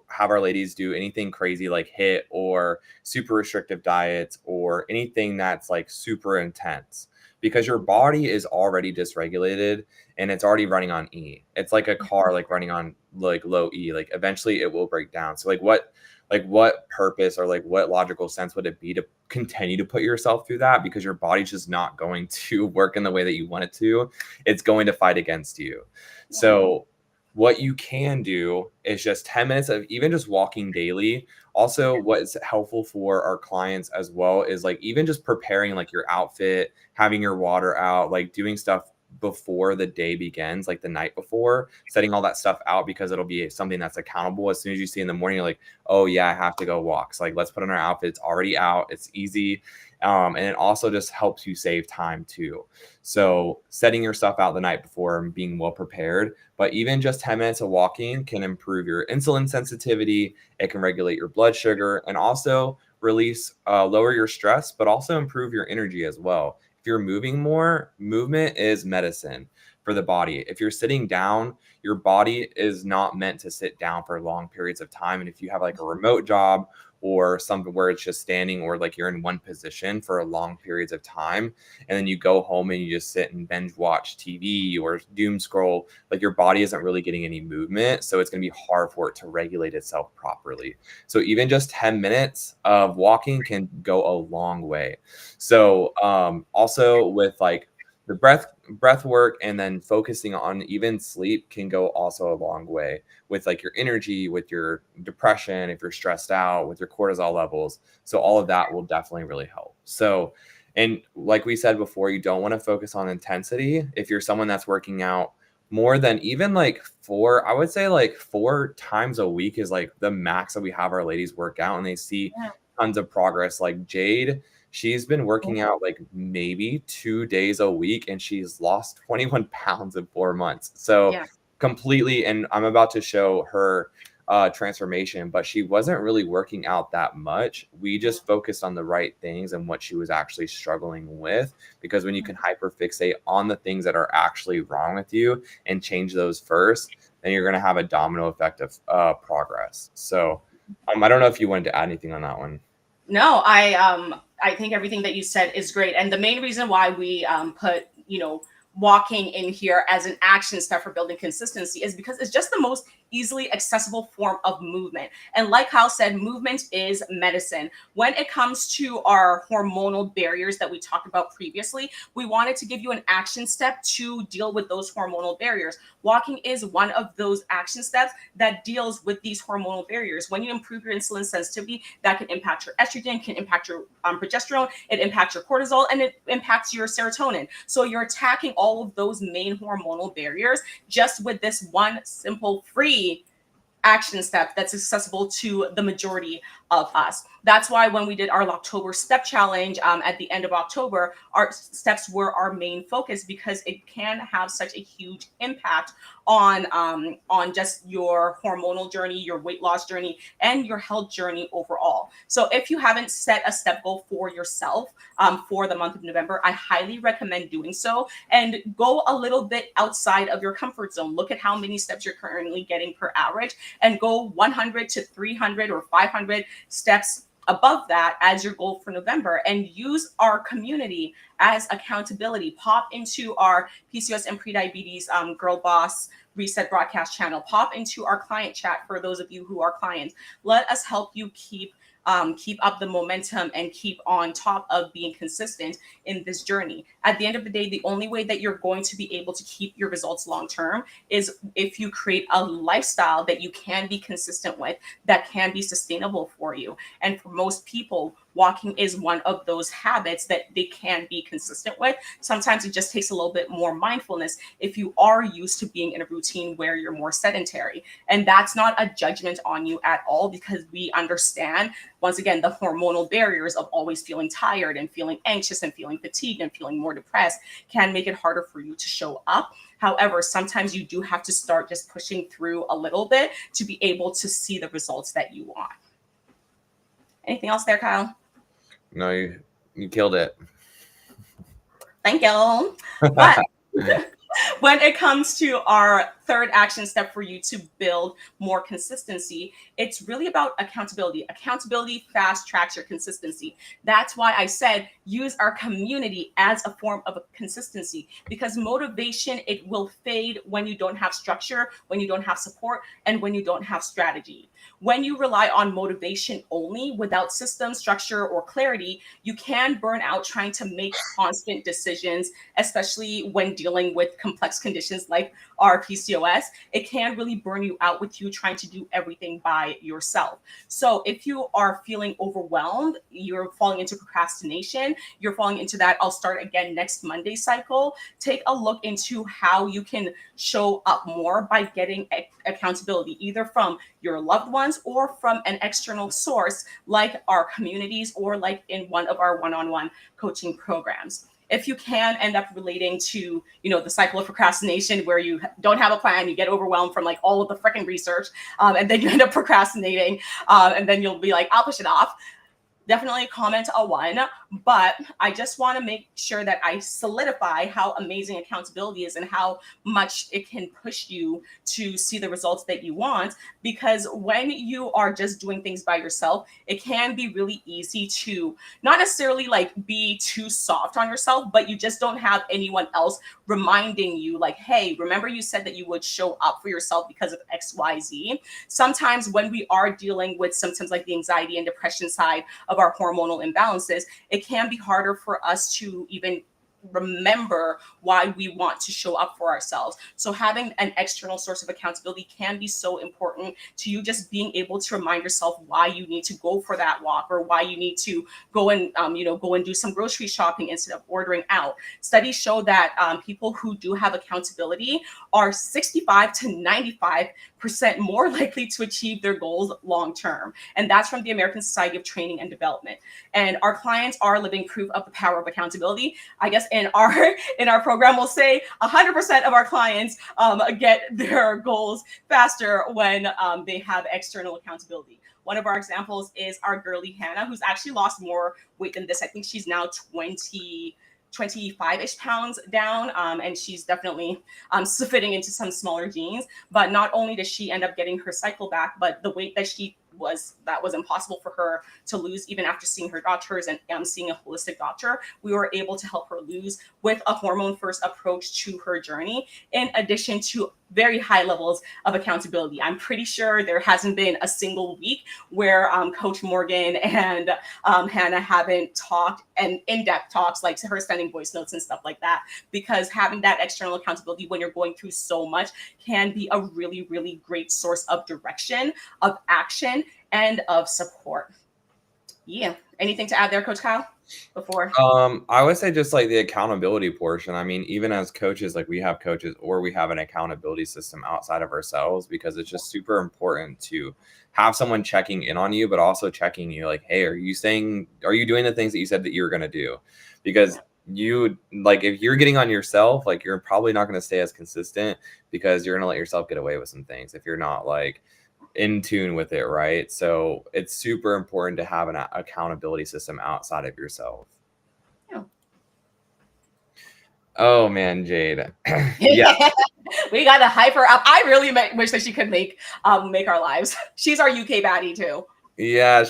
have our ladies do anything crazy like HIIT or super restrictive diets or anything that's like super intense, because your body is already dysregulated and it's already running on E. It's like a car like running on like low E. Like eventually it will break down. So what purpose or like what logical sense would it be to continue to put yourself through that? Because your body's just not going to work in the way that you want it to. It's going to fight against you. So what you can do is just 10 minutes of even just walking daily. Also, what's helpful for our clients as well is like even just preparing like your outfit, having your water out, like doing stuff before the day begins, like the night before, setting all that stuff out because it'll be something that's accountable. As soon as you see in the morning, you're like, oh yeah, I have to go walk. So like let's put on our outfit. It's already out. It's easy. And it also just helps you save time too. So setting your stuff out the night before and being well prepared. But even just 10 minutes of walking can improve your insulin sensitivity. It can regulate your blood sugar and also lower your stress, but also improve your energy as well. If you're moving more, movement is medicine for the body. If you're sitting down, your body is not meant to sit down for long periods of time. And if you have like a remote job or something where it's just standing or like you're in one position for long periods of time, and then you go home and you just sit and binge watch TV or doom scroll, like your body isn't really getting any movement. So it's going to be hard for it to regulate itself properly. So even just 10 minutes of walking can go a long way. So also with like the breath work and then focusing on even sleep can go also a long way with like your energy, with your depression, if you're stressed out, with your cortisol levels. So all of that will definitely really help. So, and like we said before, you don't want to focus on intensity. If you're someone that's working out more than even like I would say like 4 times a week is like the max that we have our ladies work out and they see Yeah. tons of progress. Like Jade, she's been working out like maybe 2 days a week and she's lost 21 pounds in 4 months. So Yeah. completely, and I'm about to show her transformation, but she wasn't really working out that much. We just focused on the right things and what she was actually struggling with. Because when you can hyperfixate on the things that are actually wrong with you and change those first, then you're going to have a domino effect of progress. So I don't know if you wanted to add anything on that one. No, I think everything that you said is great. And the main reason why we put, walking in here as an action step for building consistency is because it's just the most easily accessible form of movement. And like Kyle said, movement is medicine. When it comes to our hormonal barriers that we talked about previously, we wanted to give you an action step to deal with those hormonal barriers. Walking is one of those action steps that deals with these hormonal barriers. When you improve your insulin sensitivity, that can impact your estrogen, can impact your progesterone, it impacts your cortisol, and it impacts your serotonin. So you're attacking all of those main hormonal barriers just with this one simple free action step that's accessible to the majority of us. That's why when we did our October step challenge at the end of October, our steps were our main focus because it can have such a huge impact on just your hormonal journey, your weight loss journey, and your health journey overall. So if you haven't set a step goal for yourself for the month of November, I highly recommend doing so and go a little bit outside of your comfort zone. Look at how many steps you're currently getting per average and go 100 to 300 or 500 steps above that as your goal for November, and use our community as accountability. Pop into our PCOS and prediabetes Girl Boss Reset broadcast channel. Pop into our client chat for those of you who are clients. Let us help you keep up the momentum and keep on top of being consistent in this journey. At the end of the day, the only way that you're going to be able to keep your results long term is if you create a lifestyle that you can be consistent with, that can be sustainable for you. And for most people, walking is one of those habits that they can be consistent with. Sometimes it just takes a little bit more mindfulness if you are used to being in a routine where you're more sedentary. And that's not a judgment on you at all, because we understand, once again, the hormonal barriers of always feeling tired and feeling anxious and feeling fatigued and feeling more depressed can make it harder for you to show up. However, sometimes you do have to start just pushing through a little bit to be able to see the results that you want. Anything else there, Kyle? No, you killed it. Thank you. But when it comes to our third action step for you to build more consistency, it's really about accountability. Accountability fast tracks your consistency. That's why I said use our community as a form of consistency, because motivation, it will fade when you don't have structure, when you don't have support, and when you don't have strategy. When you rely on motivation only without system, structure, or clarity, you can burn out trying to make constant decisions, especially when dealing with complex conditions like our PCOS. It can really burn you out with you trying to do everything by yourself. So if you are feeling overwhelmed, you're falling into procrastination, you're falling into that I'll start again next Monday cycle, take a look into how you can show up more by getting accountability, either from your loved ones or from an external source like our communities or like in one of our one-on-one coaching programs. If you can end up relating to, the cycle of procrastination where you don't have a plan, you get overwhelmed from like all of the freaking research, and then you end up procrastinating, and then you'll be like, I'll push it off. Definitely comment a 1, but I just want to make sure that I solidify how amazing accountability is and how much it can push you to see the results that you want. Because when you are just doing things by yourself, it can be really easy to not necessarily like be too soft on yourself, but you just don't have anyone else reminding you like, hey, remember you said that you would show up for yourself because of XYZ. Sometimes when we are dealing with symptoms like the anxiety and depression side of our hormonal imbalances, it can be harder for us to even remember why we want to show up for ourselves. So having an external source of accountability can be so important to you, just being able to remind yourself why you need to go for that walk or why you need to go and go and do some grocery shopping instead of ordering out. Studies show that people who do have accountability are 65 to 95% more likely to achieve their goals long term. And that's from the American Society of Training and Development. And our clients are living proof of the power of accountability. I guess in our program, we'll say 100% of our clients get their goals faster when they have external accountability. One of our examples is our girly Hannah, who's actually lost more weight than this. I think she's now 25-ish pounds down, and she's definitely fitting into some smaller jeans. But not only does she end up getting her cycle back, but the weight that was impossible for her to lose even after seeing her doctors and seeing a holistic doctor, we were able to help her lose with a hormone-first approach to her journey, in addition to very high levels of accountability. I'm pretty sure there hasn't been a single week where Coach Morgan and Hannah haven't talked and in-depth talks, like her sending voice notes and stuff like that, because having that external accountability when you're going through so much can be a really, really great source of direction, of action, and of support. Yeah. Anything to add there, Coach Kyle, before? I would say just like the accountability portion. I mean, even as coaches, like we have coaches or we have an accountability system outside of ourselves, because it's just super important to have someone checking in on you, but also checking you like, hey, are you doing the things that you said that you were going to do? Because you like, if you're getting on yourself, like you're probably not going to stay as consistent, because you're going to let yourself get away with some things if you're not like in tune with it, right? So it's super important to have an accountability system outside of yourself. Yeah. Oh man, Jade. Yeah. We got to hype her up. I really wish that she could make our lives. She's our UK baddie too. Yeah.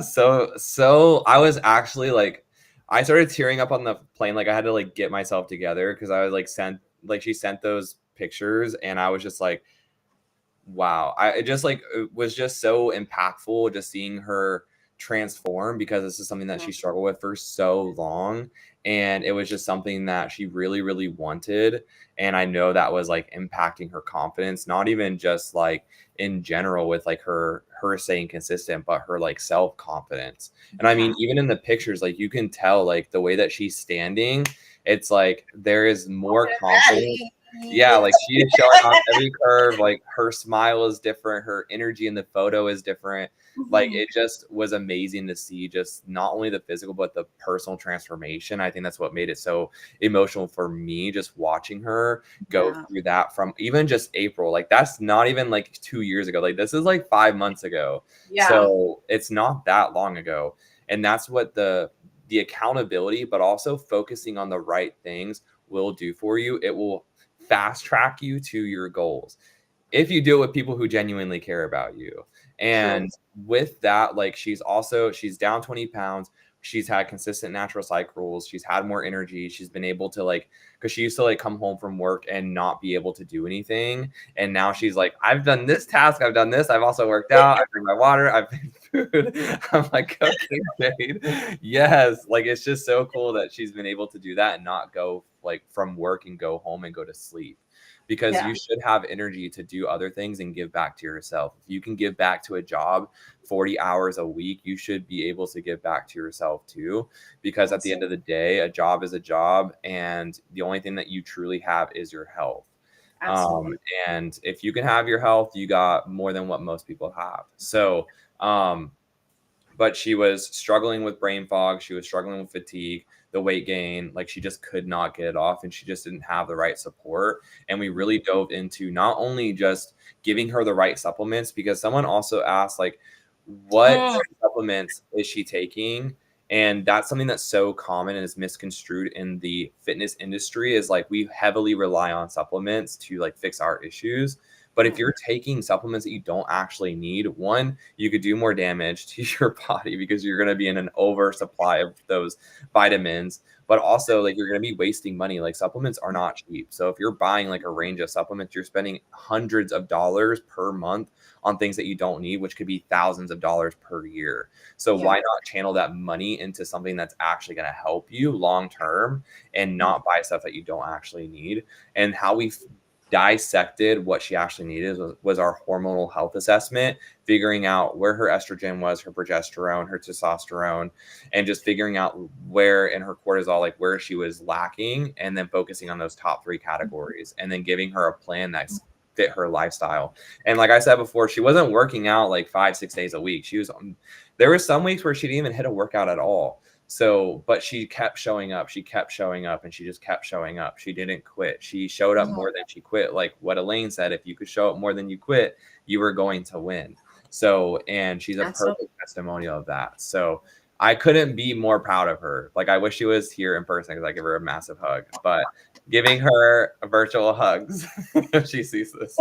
So I was actually like, I started tearing up on the plane. Like I had to like get myself together, because I was like she sent those pictures, and I was just like, wow. It was just so impactful just seeing her transform, because this is something that she struggled with for so long, and it was just something that she really, really wanted. And I know that was like impacting her confidence, not even just like in general with like her staying consistent, but her like self-confidence. And I mean, even in the pictures, like you can tell like the way that she's standing, it's like there is more confidence. Yeah, like she is showing off every curve. Like her smile is different, her energy in the photo is different. Like it just was amazing to see, just not only the physical but the personal transformation. I think that's what made it so emotional for me, just watching her go through that from even just April. Like that's not even like 2 years ago. Like this is like 5 months ago. Yeah. So it's not that long ago. And that's what the accountability, but also focusing on the right things will do for you. It will fast track you to your goals if you do it with people who genuinely care about you. And with that, like she's down 20 pounds. She's had consistent natural cycles. She's had more energy. She's been able to like, because she used to like come home from work and not be able to do anything. And now she's like, I've done this task. I've done this. I've also worked out. I drink my water. I've made food. I'm like, okay, Jade. Yes. Like, it's just so cool that she's been able to do that and not go like from work and go home and go to sleep. Because Yeah. you should have energy to do other things and give back to yourself. If you can give back to a job 40 hours a week, you should be able to give back to yourself too. Because at the end of the day, a job is a job, and the only thing that you truly have is your health. Absolutely. And if you can have your health, you got more than what most people have. So, but she was struggling with brain fog. She was struggling with fatigue, the weight gain. Like, she just could not get it off, and she just didn't have the right support. And we really dove into not only just giving her the right supplements, because someone also asked, like, what Mm. supplements is she taking? And that's something that's so common and is misconstrued in the fitness industry, is like, we heavily rely on supplements to like fix our issues. But if you're taking supplements that you don't actually need, one, you could do more damage to your body because you're going to be in an oversupply of those vitamins. But also, like, you're going to be wasting money. Like, supplements are not cheap. So if you're buying like a range of supplements, you're spending hundreds of dollars per month on things that you don't need, which could be thousands of dollars per year. So Yeah. why not channel that money into something that's actually going to help you long term and not buy stuff that you don't actually need? And how we dissected what she actually needed was our hormonal health assessment, figuring out where her estrogen was, her progesterone, her testosterone, and just figuring out where in her cortisol, like where she was lacking, and then focusing on those top 3 categories, and then giving her a plan that's fit her lifestyle. And like I said before, she wasn't working out like 5-6 days a week. She was there were some weeks where she didn't even hit a workout at all. So, but she kept showing up. She kept showing up, and she just kept showing up. She didn't quit. She showed up more than she quit. Like what Elaine said, if you could show up more than you quit, you were going to win. So, and she's a perfect testimonial of that. So I couldn't be more proud of her. Like, I wish she was here in person because I give her a massive hug, but giving her virtual hugs if she sees this.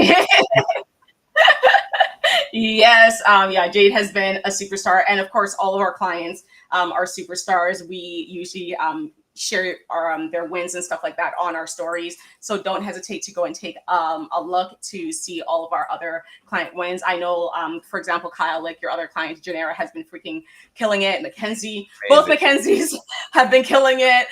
Yes. Yeah, Jade has been a superstar. And of course, all of our clients are superstars. We usually share our, their wins and stuff like that on our stories. So don't hesitate to go and take a look to see all of our other client wins. I know, for example, Kyle, like your other client, Janera, has been freaking killing it. Mackenzie, both Mackenzies have been killing it.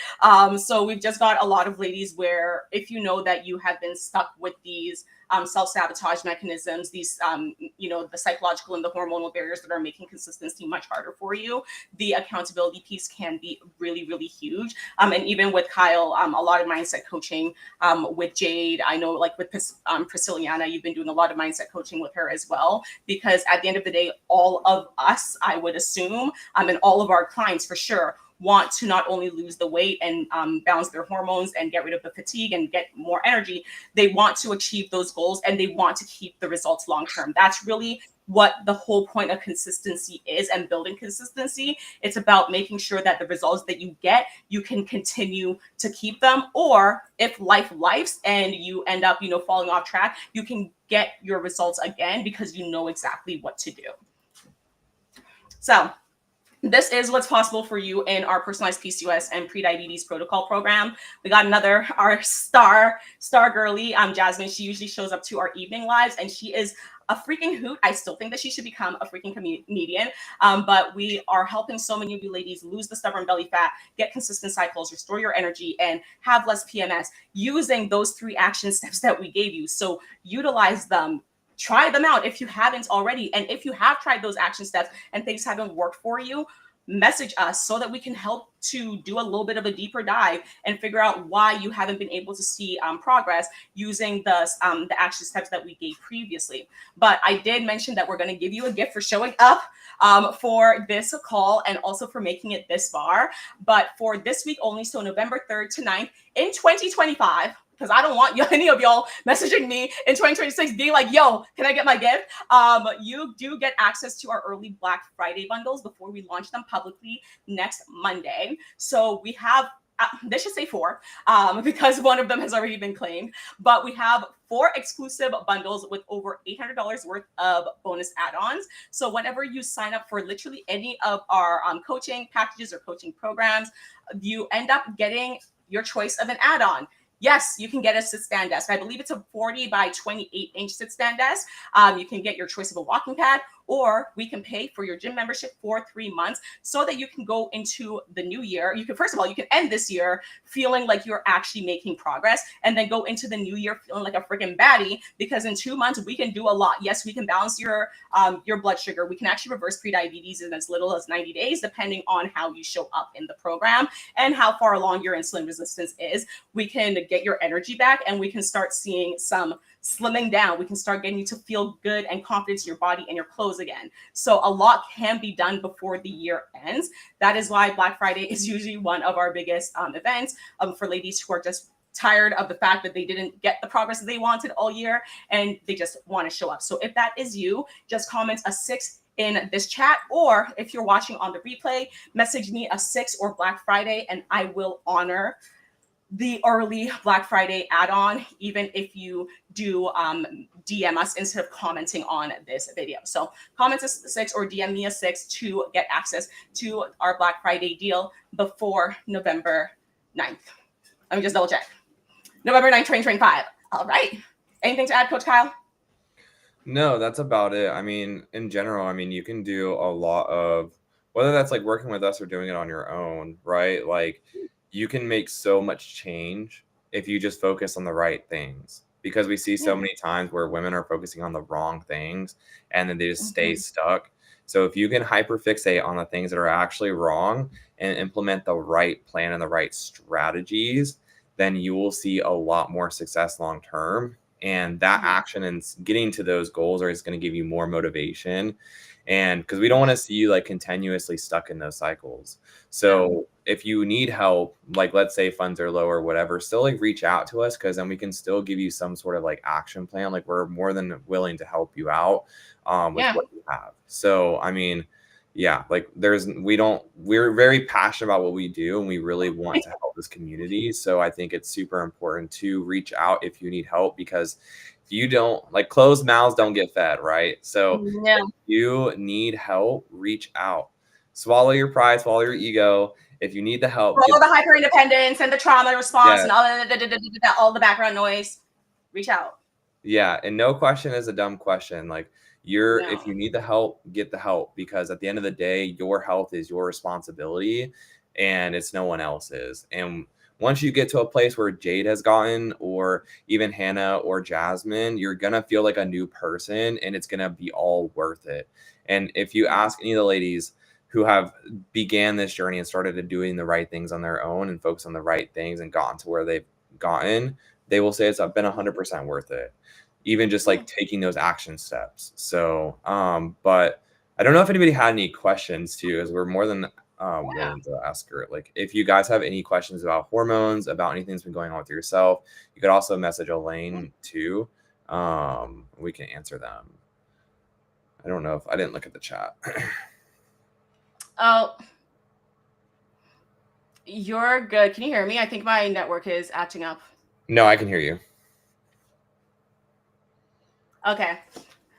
So we've just got a lot of ladies where if you know that you have been stuck with these self-sabotage mechanisms, these, the psychological and the hormonal barriers that are making consistency much harder for you, the accountability piece can be really, really huge. And even with Kyle, a lot of mindset coaching with Jade. I know, like with Priscilliana, you've been doing a lot of mindset coaching with her as well, because at the end of the day, all of us, I would assume, and all of our clients for sure, want to not only lose the weight and balance their hormones and get rid of the fatigue and get more energy, they want to achieve those goals and they want to keep the results long term. That's really what the whole point of consistency is, and building consistency. It's about making sure that the results that you get, you can continue to keep them. Or if life lifes and you end up, falling off track, you can get your results again because you know exactly what to do. So this is what's possible for you in our personalized PCOS and prediabetes protocol program. We got our star girly, Jasmine. She usually shows up to our evening lives, and she is a freaking hoot. I still think that she should become a freaking comedian. But we are helping so many of you ladies lose the stubborn belly fat, get consistent cycles, restore your energy, and have less PMS using those 3 action steps that we gave you. So utilize them. Try them out if you haven't already. And if you have tried those action steps and things haven't worked for you, message us so that we can help to do a little bit of a deeper dive and figure out why you haven't been able to see progress using the action steps that we gave previously. But I did mention that we're going to give you a gift for showing up for this call and also for making it this far. But for this week only, so November 3rd to 9th in 2025, because I don't want any of y'all messaging me in 2026 being like, yo, can I get my gift? You do get access to our early Black Friday bundles before we launch them publicly next Monday. So we have they should say 4, because one of them has already been claimed. But we have 4 exclusive bundles with over $800 worth of bonus add-ons. So whenever you sign up for literally any of our coaching packages or coaching programs, you end up getting your choice of an add-on. Yes, you can get a sit-stand desk. I believe it's a 40 by 28-inch sit-stand desk. You can get your choice of a walking pad, or we can pay for your gym membership for 3 months so that you can go into the new year. You can, first of all, you can end this year feeling like you're actually making progress, and then go into the new year feeling like a freaking baddie, because in 2 months we can do a lot. Yes, we can balance your blood sugar. We can actually reverse prediabetes in as little as 90 days, depending on how you show up in the program and how far along your insulin resistance is. We can get your energy back, and we can start seeing some slimming down. We can start getting you to feel good and confidence in your body and your clothes again. So a lot can be done before the year ends. That is why Black Friday is usually one of our biggest events for ladies who are just tired of the fact that they didn't get the progress that they wanted all year, and they just want to show up. So if that is you, just comment a 6 in this chat, or if you're watching on the replay, message me a 6 or Black Friday, and I will honor the early Black Friday add-on, even if you do DM us instead of commenting on this video. So comment a 6 or DM me a 6 to get access to our Black Friday deal before November 9th. Let me just double check. November 9th, 2025. All right. Anything to add, Coach Kyle? No, that's about it. I mean, in general, I mean, you can do a lot of, whether that's like working with us or doing it on your own, right? Like, you can make so much change if you just focus on the right things, because we see so many times where women are focusing on the wrong things and then they just stay stuck. So if you can hyperfixate on the things that are actually wrong and implement the right plan and the right strategies, then you will see a lot more success long term. And that action and getting to those goals is going to give you more motivation. And because we don't want to see you like continuously stuck in those cycles. So if you need help, like let's say funds are low or whatever, still like reach out to us, because then we can still give you some sort of like action plan. Like we're more than willing to help you out with what you have. So I mean, yeah, like we're very passionate about what we do, and we really want to help this community. So I think it's super important to reach out if you need help, because if you don't, like, closed mouths don't get fed, right? So if you need help, reach out. Swallow your pride, swallow your ego. If you need the help, all the hyper independence and the trauma response and all the background noise, reach out. Yeah, and no question is a dumb question. Like if you need the help, get the help, because at the end of the day, your health is your responsibility and it's no one else's. And once you get to a place where Jade has gotten, or even Hannah or Jasmine, you're going to feel like a new person, and it's going to be all worth it. And if you ask any of the ladies who have began this journey and started doing the right things on their own and focus on the right things and gotten to where they've gotten, they will say it's been 100% worth it. Even just like taking those action steps. So, but I don't know if anybody had any questions too, as we're more than willing to ask her. Like, if you guys have any questions about hormones, about anything that's been going on with yourself, you could also message Elaine too. We can answer them. I don't know if I didn't look at the chat. Oh, you're good. Can you hear me? I think my network is acting up. No, I can hear you. Okay.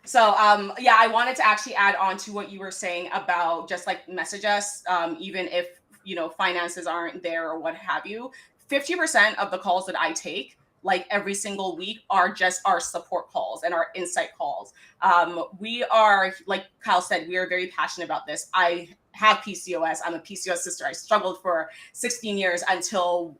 So, yeah, I wanted to actually add on to what you were saying about just like message us, even if, finances aren't there or what have you. 50% of the calls that I take, like every single week, are just our support calls and our insight calls. We are, like Kyle said, we are very passionate about this. I have PCOS. I'm a PCOS sister. I struggled for 16 years until,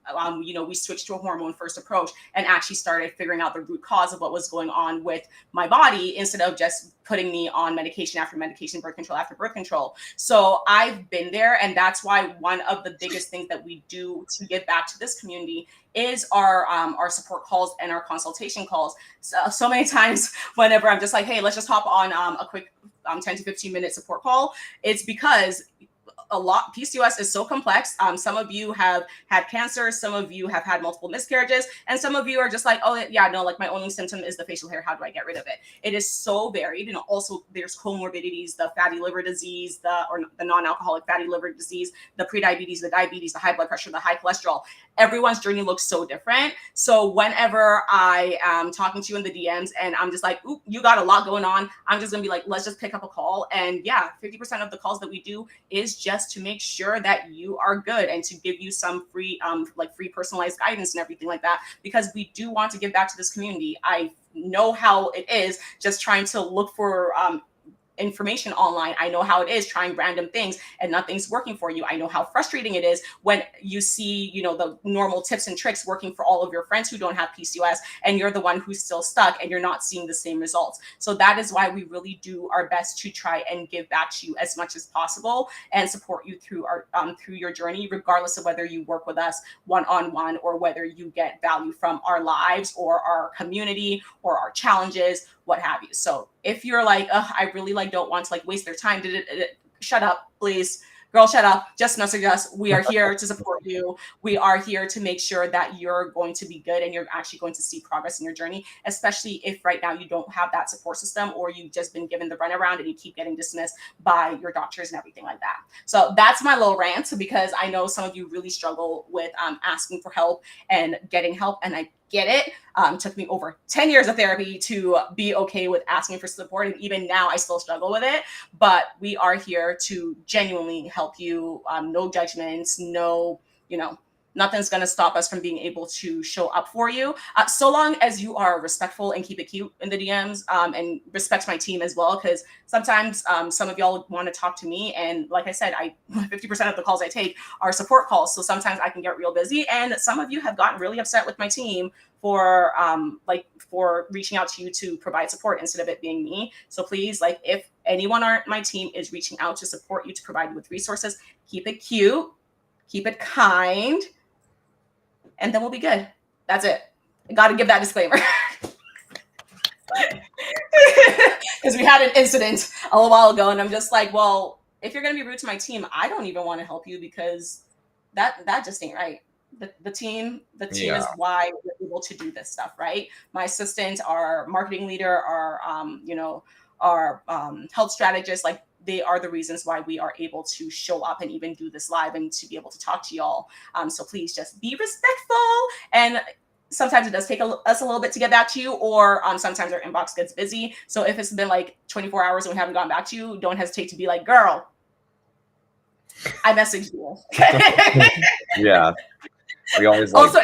we switched to a hormone-first approach and actually started figuring out the root cause of what was going on with my body, instead of just putting me on medication after medication, birth control after birth control. So I've been there. And that's why one of the biggest things that we do to give back to this community is our support calls and our consultation calls. So many times whenever I'm just like, hey, let's just hop on a quick 10 to 15 minute support call, it's because a lot. PCOS is so complex. Some of you have had cancer, some of you have had multiple miscarriages, and some of you are just like, oh yeah, no, like my only symptom is the facial hair. How do I get rid of it? It is so varied. And also there's comorbidities, the fatty liver disease, the non-alcoholic fatty liver disease, the prediabetes, the diabetes, the high blood pressure, the high cholesterol. Everyone's journey looks so different. So whenever I am talking to you in the DMs and I'm just like, ooh, you got a lot going on, I'm just gonna be like, let's just pick up a call. And yeah, 50% of the calls that we do is just to make sure that you are good and to give you some free, like free personalized guidance and everything like that, because we do want to give back to this community. I know how it is just trying to look for information online. I know how it is trying random things and nothing's working for you. I know how frustrating it is when you see, you know, the normal tips and tricks working for all of your friends who don't have PCOS, and you're the one who's still stuck and you're not seeing the same results. So that is why we really do our best to try and give back to you as much as possible and support you through our through your journey, regardless of whether you work with us one-on-one or whether you get value from our lives or our community or our challenges, what have you. So if you're like, I really like don't want to like waste their time, shut up, please. Girl, shut up. Just message us. We are here to support you. We are here to make sure that you're going to be good and you're actually going to see progress in your journey, especially if right now you don't have that support system or you've just been given the runaround and you keep getting dismissed by your doctors and everything like that. So that's my little rant, because I know some of you really struggle with asking for help and getting help, and I get it. Took me over 10 years of therapy to be okay with asking for support. And even now I still struggle with it, but we are here to genuinely help you. No judgments, no, you know, nothing's going to stop us from being able to show up for you. So long as you are respectful and keep it cute in the DMs, and respect my team as well. Cause sometimes some of y'all want to talk to me. And like I said, 50% of the calls I take are support calls. So sometimes I can get real busy, and some of you have gotten really upset with my team for reaching out to you to provide support instead of it being me. So please, like, if anyone on my team is reaching out to support you, to provide you with resources, keep it cute, keep it kind, and then we'll be good. That's it. I got to give that disclaimer. Because we had an incident a little while ago, and I'm just like, well, if you're going to be rude to my team, I don't even want to help you, because that just ain't right. The team is why we're able to do this stuff, right? My assistant, our marketing leader, our health strategist, like, they are the reasons why we are able to show up and even do this live and to be able to talk to y'all. So please just be respectful. And sometimes it does take us a little bit to get back to you, or sometimes our inbox gets busy. So if it's been like 24 hours and we haven't gotten back to you, don't hesitate to be like, girl, I messaged you. Yeah. We always also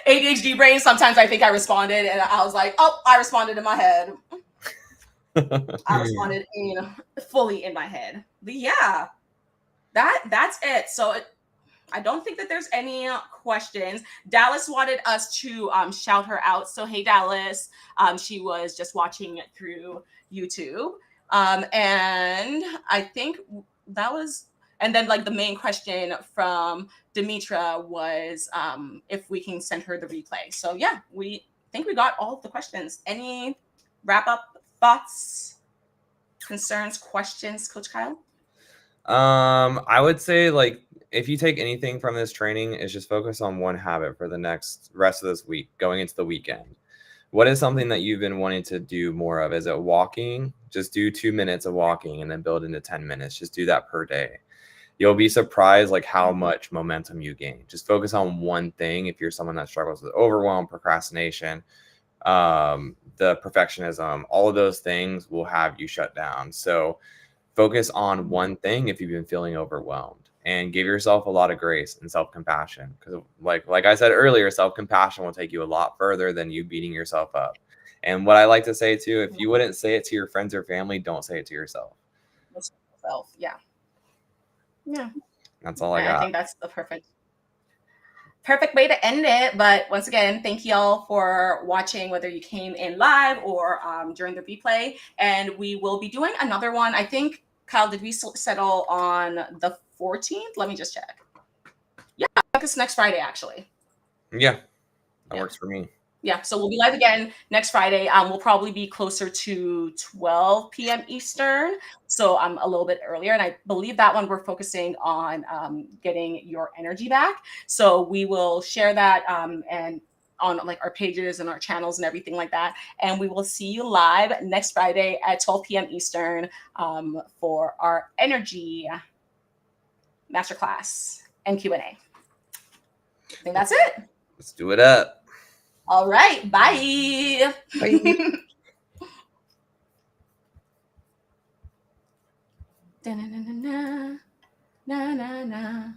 ADHD brain. Sometimes I think I responded and I was like, oh, I responded in my head. I responded fully in my head. But yeah, that's it. So I don't think that there's any questions. Dallas wanted us to shout her out. So hey, Dallas. She was just watching it through YouTube. And I think that was, and then like the main question from Demetra was if we can send her the replay. So yeah, we think we got all of the questions. Any wrap up thoughts, concerns, questions, Coach Kyle? I would say, like, if you take anything from this training, is just focus on one habit for the rest of this week, going into the weekend. What is something that you've been wanting to do more of? Is it walking? Just do 2 minutes of walking and then build into 10 minutes. Just do that per day. You'll be surprised like how much momentum you gain. Just focus on one thing. If you're someone that struggles with overwhelm, procrastination, the perfectionism, all of those things will have you shut down. So focus on one thing if you've been feeling overwhelmed, and give yourself a lot of grace and self-compassion. Because like I said earlier, self-compassion will take you a lot further than you beating yourself up. And what I like to say too, if you wouldn't say it to your friends or family, don't say it to yourself. Yeah. That's all I got. I think that's the perfect way to end it. But once again, thank you all for watching, whether you came in live or during the replay. And we will be doing another one. I think, Kyle, did we settle on the 14th? Let me just check. Yeah, I think it's next Friday, actually. Yeah, that works for me. Yeah, so we'll be live again next Friday. We'll probably be closer to 12 p.m. Eastern, so I'm a little bit earlier. And I believe that one we're focusing on getting your energy back. So we will share that and on like our pages and our channels and everything like that. And we will see you live next Friday at 12 p.m. Eastern for our energy masterclass and Q&A. I think that's it. Let's do it up. All right. Bye. Bye. Na na na na na na na.